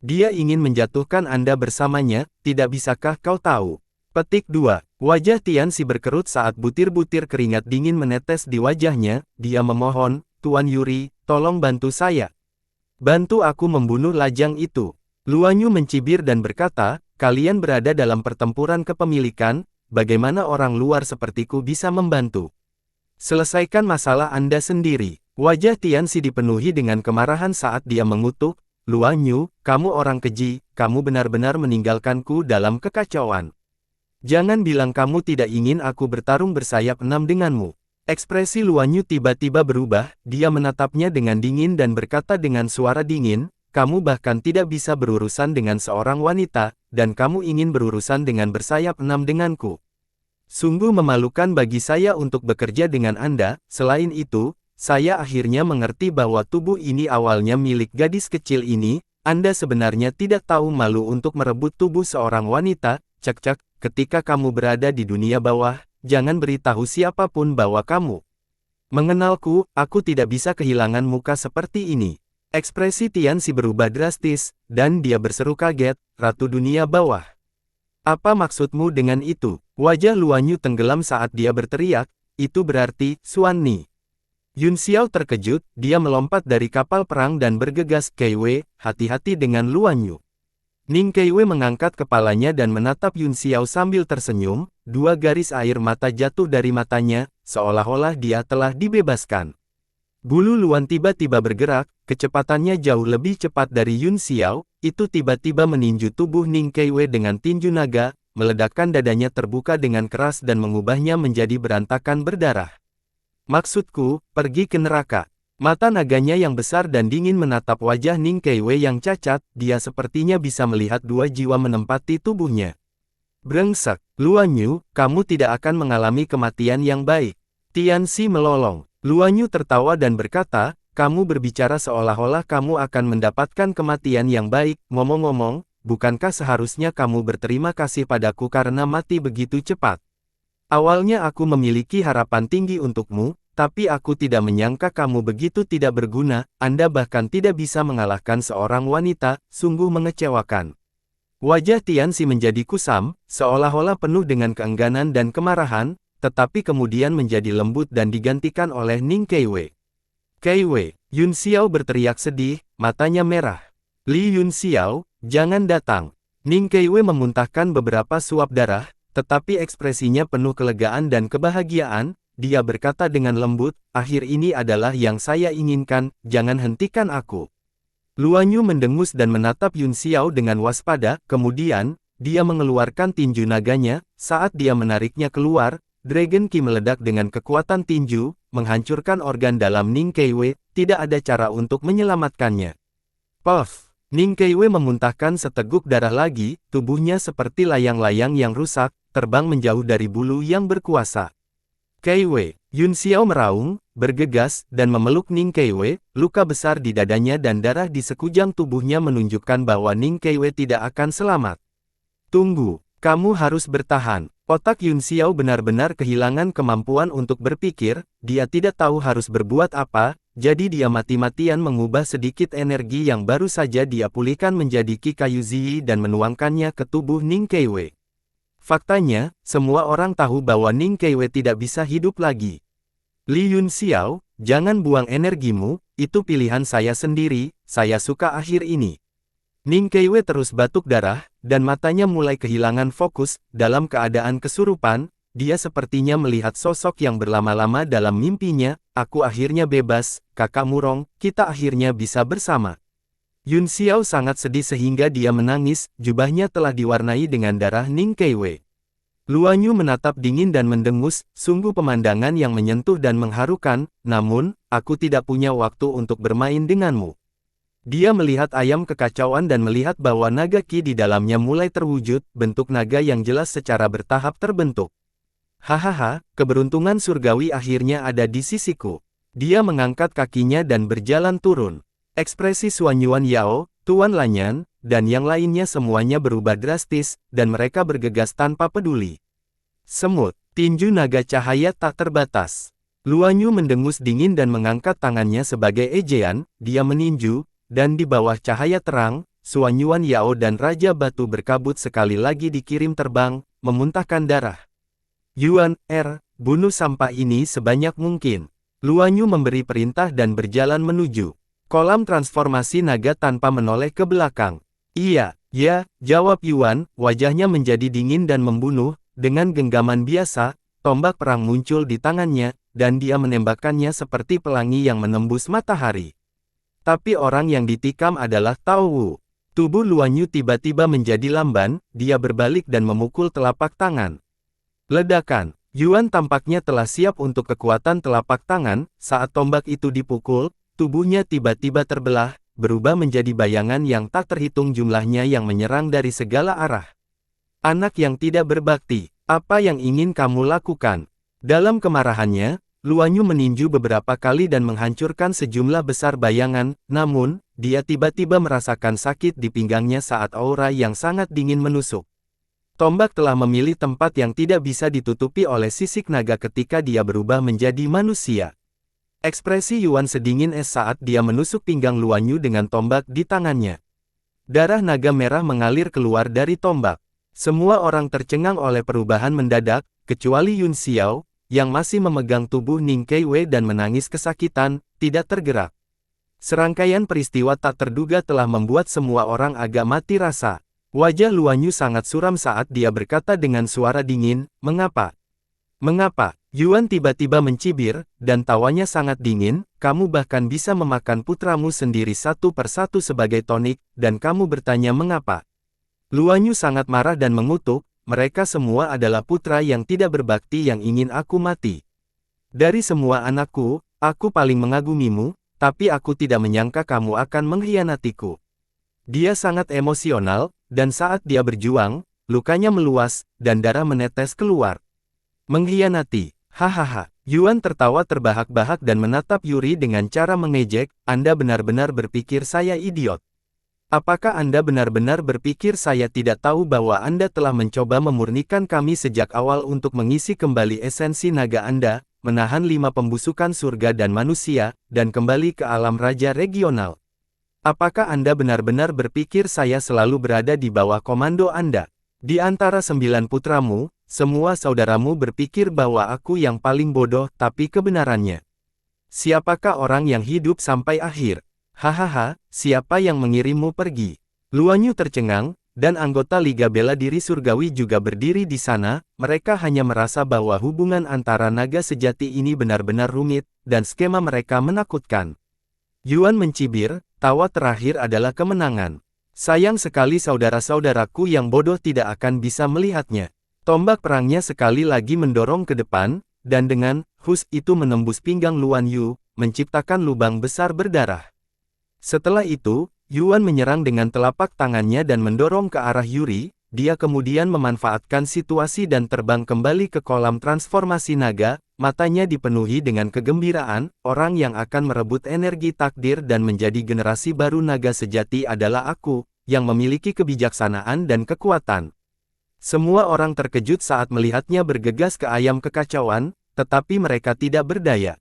Dia ingin menjatuhkan Anda bersamanya, tidak bisakah kau tahu?" Petik 2. Wajah Tianxi berkerut saat butir-butir keringat dingin menetes di wajahnya, dia memohon, "Tuan Yuri, tolong bantu saya. Bantu aku membunuh lajang itu." Luan Yu mencibir dan berkata, "Kalian berada dalam pertempuran kepemilikan, bagaimana orang luar sepertiku bisa membantu? Selesaikan masalah Anda sendiri." Wajah Tianxi dipenuhi dengan kemarahan saat dia mengutuk, "Luan Yu, kamu orang keji, kamu benar-benar meninggalkanku dalam kekacauan. Jangan bilang kamu tidak ingin aku bertarung bersayap enam denganmu." Ekspresi Luan Yu tiba-tiba berubah, dia menatapnya dengan dingin dan berkata dengan suara dingin, "Kamu bahkan tidak bisa berurusan dengan seorang wanita, dan kamu ingin berurusan dengan bersayap enam denganku. Sungguh memalukan bagi saya untuk bekerja dengan Anda. Selain itu, saya akhirnya mengerti bahwa tubuh ini awalnya milik gadis kecil ini. Anda sebenarnya tidak tahu malu untuk merebut tubuh seorang wanita. Cek-cek, ketika kamu berada di dunia bawah, jangan beritahu siapapun bahwa kamu mengenalku. Aku tidak bisa kehilangan muka seperti ini." Ekspresi Tianxi berubah drastis, dan dia berseru kaget, "Ratu dunia bawah. Apa maksudmu dengan itu?" Wajah Luan Yu tenggelam saat dia berteriak, "Itu berarti, Xuan Ni." Yun Xiao terkejut, dia melompat dari kapal perang dan bergegas, "Keiwei, hati-hati dengan Luan Yu." Ning Keiwei mengangkat kepalanya dan menatap Yun Xiao sambil tersenyum, dua garis air mata jatuh dari matanya, seolah-olah dia telah dibebaskan. Bulu Luan tiba-tiba bergerak, kecepatannya jauh lebih cepat dari Yun Xiao, itu tiba-tiba meninju tubuh Ning Keiwei dengan tinju naga, meledakkan dadanya terbuka dengan keras dan mengubahnya menjadi berantakan berdarah. "Maksudku, pergi ke neraka." Mata naganya yang besar dan dingin menatap wajah Ning Keiwei yang cacat, dia sepertinya bisa melihat dua jiwa menempati tubuhnya. "Brengsek, Luan Yu, kamu tidak akan mengalami kematian yang baik." Tianxi melolong. Luan Yu tertawa dan berkata, "Kamu berbicara seolah-olah kamu akan mendapatkan kematian yang baik. Ngomong-ngomong, bukankah seharusnya kamu berterima kasih padaku karena mati begitu cepat? Awalnya aku memiliki harapan tinggi untukmu, tapi aku tidak menyangka kamu begitu tidak berguna, Anda bahkan tidak bisa mengalahkan seorang wanita, sungguh mengecewakan. Wajah Tianxi menjadi kusam, seolah-olah penuh dengan keengganan dan kemarahan, tetapi kemudian menjadi lembut dan digantikan oleh Ning Keiwei. Keiwei, Yun Xiao berteriak sedih, matanya merah. Li Yun Xiao, jangan datang. Ning Keiwei memuntahkan beberapa suap darah, tetapi ekspresinya penuh kelegaan dan kebahagiaan. Dia berkata dengan lembut, akhir ini adalah yang saya inginkan, jangan hentikan aku. Luan Yu mendengus dan menatap Yun Xiao dengan waspada, kemudian, dia mengeluarkan tinju naganya, saat dia menariknya keluar, Dragon Ki meledak dengan kekuatan tinju, menghancurkan organ dalam Ning Keiwei, tidak ada cara untuk menyelamatkannya. Puff! Ning Keiwei memuntahkan seteguk darah lagi, tubuhnya seperti layang-layang yang rusak, terbang menjauh dari bulu yang berkuasa. Keiwei, Yun Xiao meraung, bergegas, dan memeluk Ning Keiwei, luka besar di dadanya dan darah di sekujang tubuhnya menunjukkan bahwa Ning Keiwei tidak akan selamat. Tunggu, kamu harus bertahan. Otak Yun Xiao benar-benar kehilangan kemampuan untuk berpikir, dia tidak tahu harus berbuat apa, jadi dia mati-matian mengubah sedikit energi yang baru saja dia pulihkan menjadi Qi Kayu Ziyi dan menuangkannya ke tubuh Ning Keiwei. Faktanya, semua orang tahu bahwa Ning Keiwei tidak bisa hidup lagi. Li Yun Xiao, jangan buang energimu, itu pilihan saya sendiri, saya suka akhir ini. Ning Keiwei terus batuk darah, dan matanya mulai kehilangan fokus, dalam keadaan kesurupan, dia sepertinya melihat sosok yang berlama-lama dalam mimpinya, aku akhirnya bebas, kakak Murong, kita akhirnya bisa bersama. Yun Xiao sangat sedih sehingga dia menangis, jubahnya telah diwarnai dengan darah Ning Keiwei. Luan Yu menatap dingin dan mendengus, sungguh pemandangan yang menyentuh dan mengharukan, namun, aku tidak punya waktu untuk bermain denganmu. Dia melihat ayam kekacauan dan melihat bahwa naga Qi di dalamnya mulai terwujud, bentuk naga yang jelas secara bertahap terbentuk. Hahaha, keberuntungan surgawi akhirnya ada di sisiku. Dia mengangkat kakinya dan berjalan turun. Ekspresi Xuan Yuan Yao, Tuan Lanyan, dan yang lainnya semuanya berubah drastis, dan mereka bergegas tanpa peduli. Semut, tinju naga cahaya tak terbatas. Luan Yu mendengus dingin dan mengangkat tangannya sebagai ejean, dia meninju, dan di bawah cahaya terang, Xuan Yuan Yao dan Raja Batu berkabut sekali lagi dikirim terbang, memuntahkan darah. Yuan, bunuh sampah ini sebanyak mungkin. Luan Yu memberi perintah dan berjalan menuju kolam transformasi naga tanpa menoleh ke belakang. Iya, ya, jawab Yuan, wajahnya menjadi dingin dan membunuh, dengan genggaman biasa, tombak perang muncul di tangannya, dan dia menembakkannya seperti pelangi yang menembus matahari. Tapi orang yang ditikam adalah Tao Wu. Tubuh Luan Yu tiba-tiba menjadi lamban, dia berbalik dan memukul telapak tangan. Ledakan. Yuan tampaknya telah siap untuk kekuatan telapak tangan, saat tombak itu dipukul, tubuhnya tiba-tiba terbelah, berubah menjadi bayangan yang tak terhitung jumlahnya yang menyerang dari segala arah. Anak yang tidak berbakti, apa yang ingin kamu lakukan? Dalam kemarahannya, Luan Yu meninju beberapa kali dan menghancurkan sejumlah besar bayangan, namun, dia tiba-tiba merasakan sakit di pinggangnya saat aura yang sangat dingin menusuk. Tombak telah memilih tempat yang tidak bisa ditutupi oleh sisik naga ketika dia berubah menjadi manusia. Ekspresi Yuan sedingin es saat dia menusuk pinggang Luan Yu dengan tombak di tangannya. Darah naga merah mengalir keluar dari tombak. Semua orang tercengang oleh perubahan mendadak, kecuali Yun Xiao, yang masih memegang tubuh Ning Keiwei dan menangis kesakitan, tidak tergerak. Serangkaian peristiwa tak terduga telah membuat semua orang agak mati rasa. Wajah Luan Yu sangat suram saat dia berkata dengan suara dingin, "Mengapa? Mengapa?" Yuan tiba-tiba mencibir, dan tawanya sangat dingin, "Kamu bahkan bisa memakan putramu sendiri satu persatu sebagai tonik, dan kamu bertanya mengapa?" Luan Yu sangat marah dan mengutuk, "Mereka semua adalah putra yang tidak berbakti yang ingin aku mati. Dari semua anakku, aku paling mengagumimu, tapi aku tidak menyangka kamu akan mengkhianatiku." Dia sangat emosional, dan saat dia berjuang, lukanya meluas, dan darah menetes keluar. "Mengkhianati, hahaha." Yuan tertawa terbahak-bahak dan menatap Yuri dengan cara mengejek, "Anda benar-benar berpikir saya idiot? Apakah Anda benar-benar berpikir saya tidak tahu bahwa Anda telah mencoba memurnikan kami sejak awal untuk mengisi kembali esensi naga Anda? menahan 5 pembusukan surga dan manusia, dan kembali ke alam raja regional. Apakah Anda benar-benar berpikir saya selalu berada di bawah komando Anda? Di antara 9 putramu, semua saudaramu berpikir bahwa aku yang paling bodoh, tapi kebenarannya. Siapakah orang yang hidup sampai akhir? Hahaha, siapa yang mengirimmu pergi? Luan Yu tercengang, dan anggota Liga Bela Diri Surgawi juga berdiri di sana. Mereka hanya merasa bahwa hubungan antara naga sejati ini benar-benar rumit, dan skema mereka menakutkan. Yuan mencibir, tawa terakhir adalah kemenangan. Sayang sekali saudara-saudaraku yang bodoh tidak akan bisa melihatnya. Tombak perangnya sekali lagi mendorong ke depan, dan dengan hus itu menembus pinggang Luan Yu, menciptakan lubang besar berdarah. Setelah itu, Yuan menyerang dengan telapak tangannya dan mendorong ke arah Yuri. Dia kemudian memanfaatkan situasi dan terbang kembali ke kolam transformasi naga. Matanya dipenuhi dengan kegembiraan. Orang yang akan merebut energi takdir dan menjadi generasi baru naga sejati adalah aku, yang memiliki kebijaksanaan dan kekuatan. Semua orang terkejut saat melihatnya bergegas ke ayam kekacauan, tetapi mereka tidak berdaya.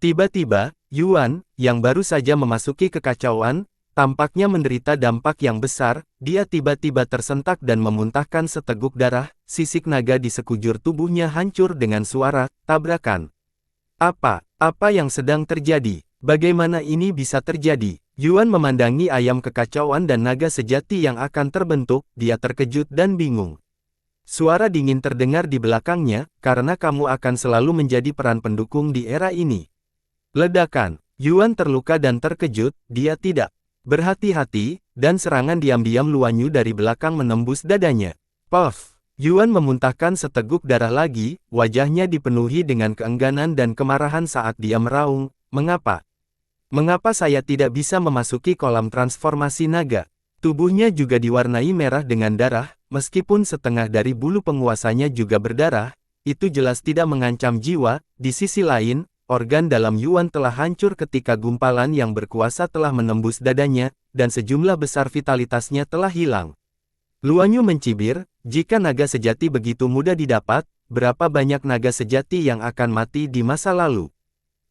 Tiba-tiba, Yuan, yang baru saja memasuki kekacauan, tampaknya menderita dampak yang besar. Dia tiba-tiba tersentak dan memuntahkan seteguk darah. Sisik naga di sekujur tubuhnya hancur dengan suara tabrakan. Apa yang sedang terjadi? Bagaimana ini bisa terjadi? Yuan memandangi ayam kekacauan dan naga sejati yang akan terbentuk. Dia terkejut dan bingung. Suara dingin terdengar di belakangnya, karena kamu akan selalu menjadi peran pendukung di era ini. Ledakan. Yuan terluka dan terkejut. Dia tidak berhati-hati, dan serangan diam-diam Luan Yu dari belakang menembus dadanya. Puff! Yuan memuntahkan seteguk darah lagi, wajahnya dipenuhi dengan keengganan dan kemarahan saat dia meraung, mengapa? Mengapa saya tidak bisa memasuki kolam transformasi naga? Tubuhnya juga diwarnai merah dengan darah, meskipun setengah dari bulu penguasanya juga berdarah, itu jelas tidak mengancam jiwa. Di sisi lain, organ dalam Yuan telah hancur ketika gumpalan yang berkuasa telah menembus dadanya, dan sejumlah besar vitalitasnya telah hilang. Luan Yu mencibir, jika naga sejati begitu mudah didapat, berapa banyak naga sejati yang akan mati di masa lalu?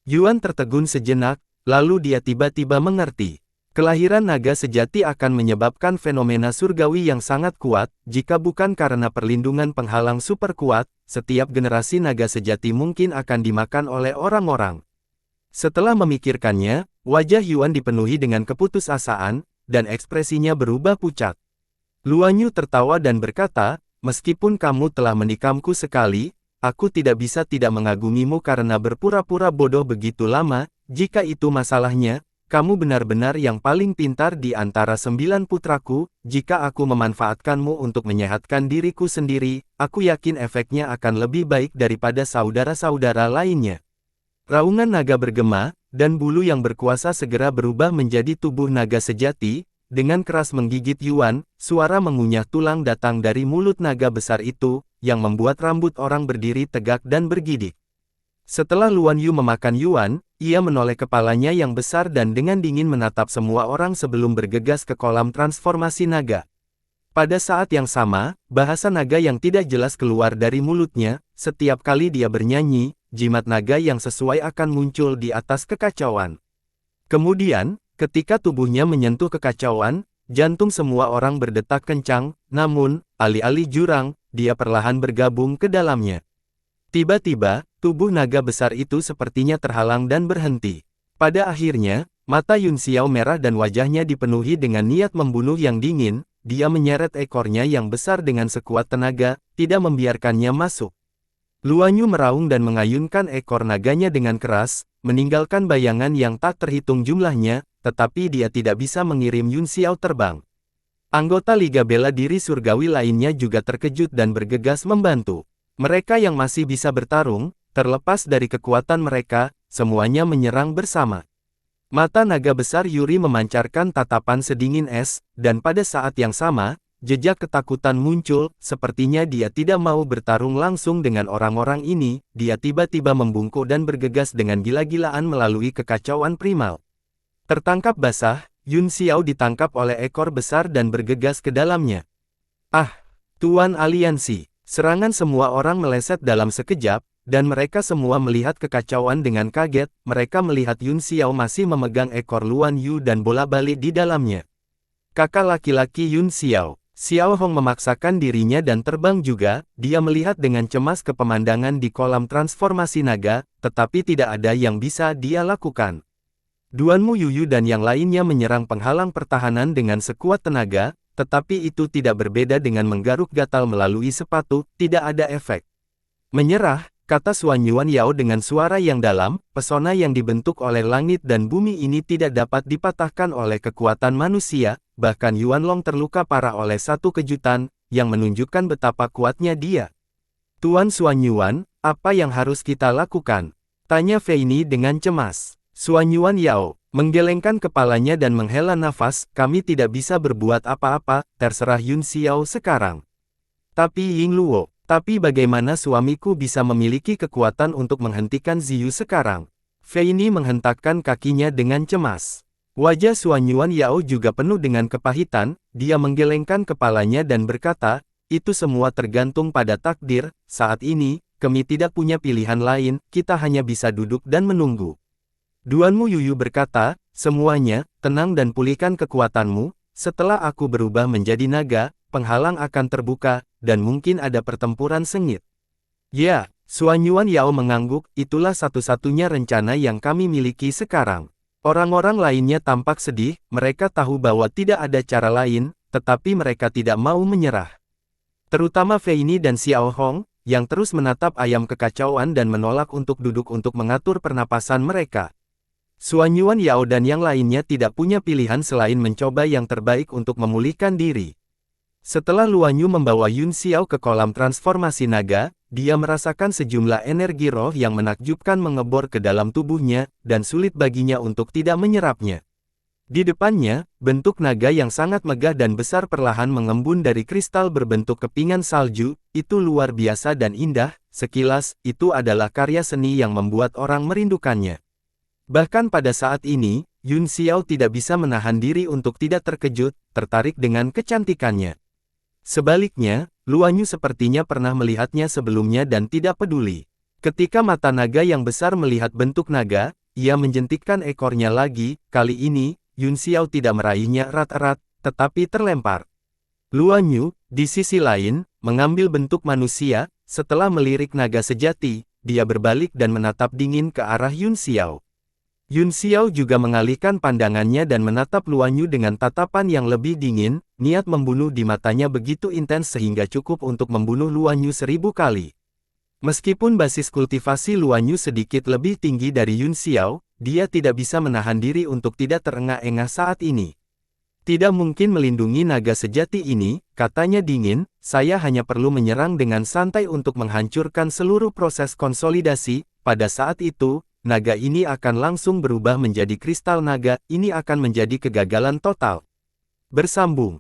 Yuan tertegun sejenak, lalu dia tiba-tiba mengerti. Kelahiran naga sejati akan menyebabkan fenomena surgawi yang sangat kuat. Jika bukan karena perlindungan penghalang super kuat, setiap generasi naga sejati mungkin akan dimakan oleh orang-orang. Setelah memikirkannya, wajah Yuan dipenuhi dengan keputusasaan, dan ekspresinya berubah pucat. Luan Yu tertawa dan berkata, meskipun kamu telah menikamku sekali, aku tidak bisa tidak mengagumimu karena berpura-pura bodoh begitu lama. Jika itu masalahnya, kamu benar-benar yang paling pintar di antara 9 putraku. Jika aku memanfaatkanmu untuk menyehatkan diriku sendiri, aku yakin efeknya akan lebih baik daripada saudara-saudara lainnya. Raungan naga bergema, dan bulu yang berkuasa segera berubah menjadi tubuh naga sejati. Dengan keras menggigit Yuan, suara mengunyah tulang datang dari mulut naga besar itu, yang membuat rambut orang berdiri tegak dan bergidik. Setelah Luan Yu memakan Yuan, ia menoleh kepalanya yang besar dan dengan dingin menatap semua orang sebelum bergegas ke kolam transformasi naga. Pada saat yang sama, bahasa naga yang tidak jelas keluar dari mulutnya. Setiap kali dia bernyanyi, jimat naga yang sesuai akan muncul di atas kekacauan. Kemudian, ketika tubuhnya menyentuh kekacauan, jantung semua orang berdetak kencang, namun, alih-alih jurang, dia perlahan bergabung ke dalamnya. Tiba-tiba, tubuh naga besar itu sepertinya terhalang dan berhenti. Pada akhirnya, mata Yun Xiao merah dan wajahnya dipenuhi dengan niat membunuh yang dingin. Dia menyeret ekornya yang besar dengan sekuat tenaga, tidak membiarkannya masuk. Luan Yu meraung dan mengayunkan ekor naganya dengan keras, meninggalkan bayangan yang tak terhitung jumlahnya, tetapi dia tidak bisa mengirim Yun Xiao terbang. Anggota Liga Bela Diri Surgawi lainnya juga terkejut dan bergegas membantu. Mereka yang masih bisa bertarung, terlepas dari kekuatan mereka, semuanya menyerang bersama. Mata naga besar Yuri memancarkan tatapan sedingin es, dan pada saat yang sama, jejak ketakutan muncul. Sepertinya dia tidak mau bertarung langsung dengan orang-orang ini. Dia tiba-tiba membungkuk dan bergegas dengan gila-gilaan melalui kekacauan primal. Tertangkap basah, Yun Xiao ditangkap oleh ekor besar dan bergegas ke dalamnya. Ah, Tuan Aliansi! Serangan semua orang meleset dalam sekejap, dan mereka semua melihat kekacauan dengan kaget. Mereka melihat Yun Xiao masih memegang ekor Luan Yu dan bola-balik di dalamnya. Kakak laki-laki Yun Xiao, Xiao Hong memaksakan dirinya dan terbang juga. Dia melihat dengan cemas ke pemandangan di kolam transformasi naga, tetapi tidak ada yang bisa dia lakukan. Duanmu Yuyu dan yang lainnya menyerang penghalang pertahanan dengan sekuat tenaga, tetapi itu tidak berbeda dengan menggaruk gatal melalui sepatu, tidak ada efek. Menyerah, kata Xuan Yuan Yao dengan suara yang dalam, pesona yang dibentuk oleh langit dan bumi ini tidak dapat dipatahkan oleh kekuatan manusia, bahkan Yuan Long terluka parah oleh satu kejutan, yang menunjukkan betapa kuatnya dia. Tuan Xuan Yuan, apa yang harus kita lakukan? Tanya Feini dengan cemas. Xuan Yuan Yao menggelengkan kepalanya dan menghela nafas, kami tidak bisa berbuat apa-apa, terserah Yun Xiao sekarang. Tapi Ying Luo, tapi bagaimana suamiku bisa memiliki kekuatan untuk menghentikan Ziyu sekarang? Feini menghentakkan kakinya dengan cemas. Wajah Xuan Yuan Yao juga penuh dengan kepahitan, dia menggelengkan kepalanya dan berkata, itu semua tergantung pada takdir, saat ini, kami tidak punya pilihan lain, kita hanya bisa duduk dan menunggu. Duanmu Yuyu berkata, semuanya, tenang dan pulihkan kekuatanmu, setelah aku berubah menjadi naga, penghalang akan terbuka, dan mungkin ada pertempuran sengit. Ya, Xuan Yuan Yao mengangguk, itulah satu-satunya rencana yang kami miliki sekarang. Orang-orang lainnya tampak sedih, mereka tahu bahwa tidak ada cara lain, tetapi mereka tidak mau menyerah. Terutama Feini dan Xiao Hong, yang terus menatap ayam kekacauan dan menolak untuk duduk untuk mengatur pernapasan mereka. Xuan Yuan Yao dan yang lainnya tidak punya pilihan selain mencoba yang terbaik untuk memulihkan diri. Setelah Luan Yu membawa Yun Xiao ke kolam transformasi naga, dia merasakan sejumlah energi roh yang menakjubkan mengebor ke dalam tubuhnya, dan sulit baginya untuk tidak menyerapnya. Di depannya, bentuk naga yang sangat megah dan besar perlahan mengembun dari kristal berbentuk kepingan salju, itu luar biasa dan indah, sekilas, itu adalah karya seni yang membuat orang merindukannya. Bahkan pada saat ini, Yun Xiao tidak bisa menahan diri untuk tidak terkejut, tertarik dengan kecantikannya. Sebaliknya, Luan Yu sepertinya pernah melihatnya sebelumnya dan tidak peduli. Ketika mata naga yang besar melihat bentuk naga, ia menjentikkan ekornya lagi, kali ini, Yun Xiao tidak meraihnya erat-erat, tetapi terlempar. Luan Yu, di sisi lain, mengambil bentuk manusia, setelah melirik naga sejati, dia berbalik dan menatap dingin ke arah Yun Xiao. Yun Xiao juga mengalihkan pandangannya dan menatap Luan Yu dengan tatapan yang lebih dingin, niat membunuh di matanya begitu intens sehingga cukup untuk membunuh Luan Yu 1000 kali. Meskipun basis kultivasi Luan Yu sedikit lebih tinggi dari Yun Xiao, dia tidak bisa menahan diri untuk tidak terengah-engah saat ini. Tidak mungkin melindungi naga sejati ini, katanya dingin, saya hanya perlu menyerang dengan santai untuk menghancurkan seluruh proses konsolidasi, pada saat itu, naga ini akan langsung berubah menjadi kristal naga, ini akan menjadi kegagalan total. Bersambung.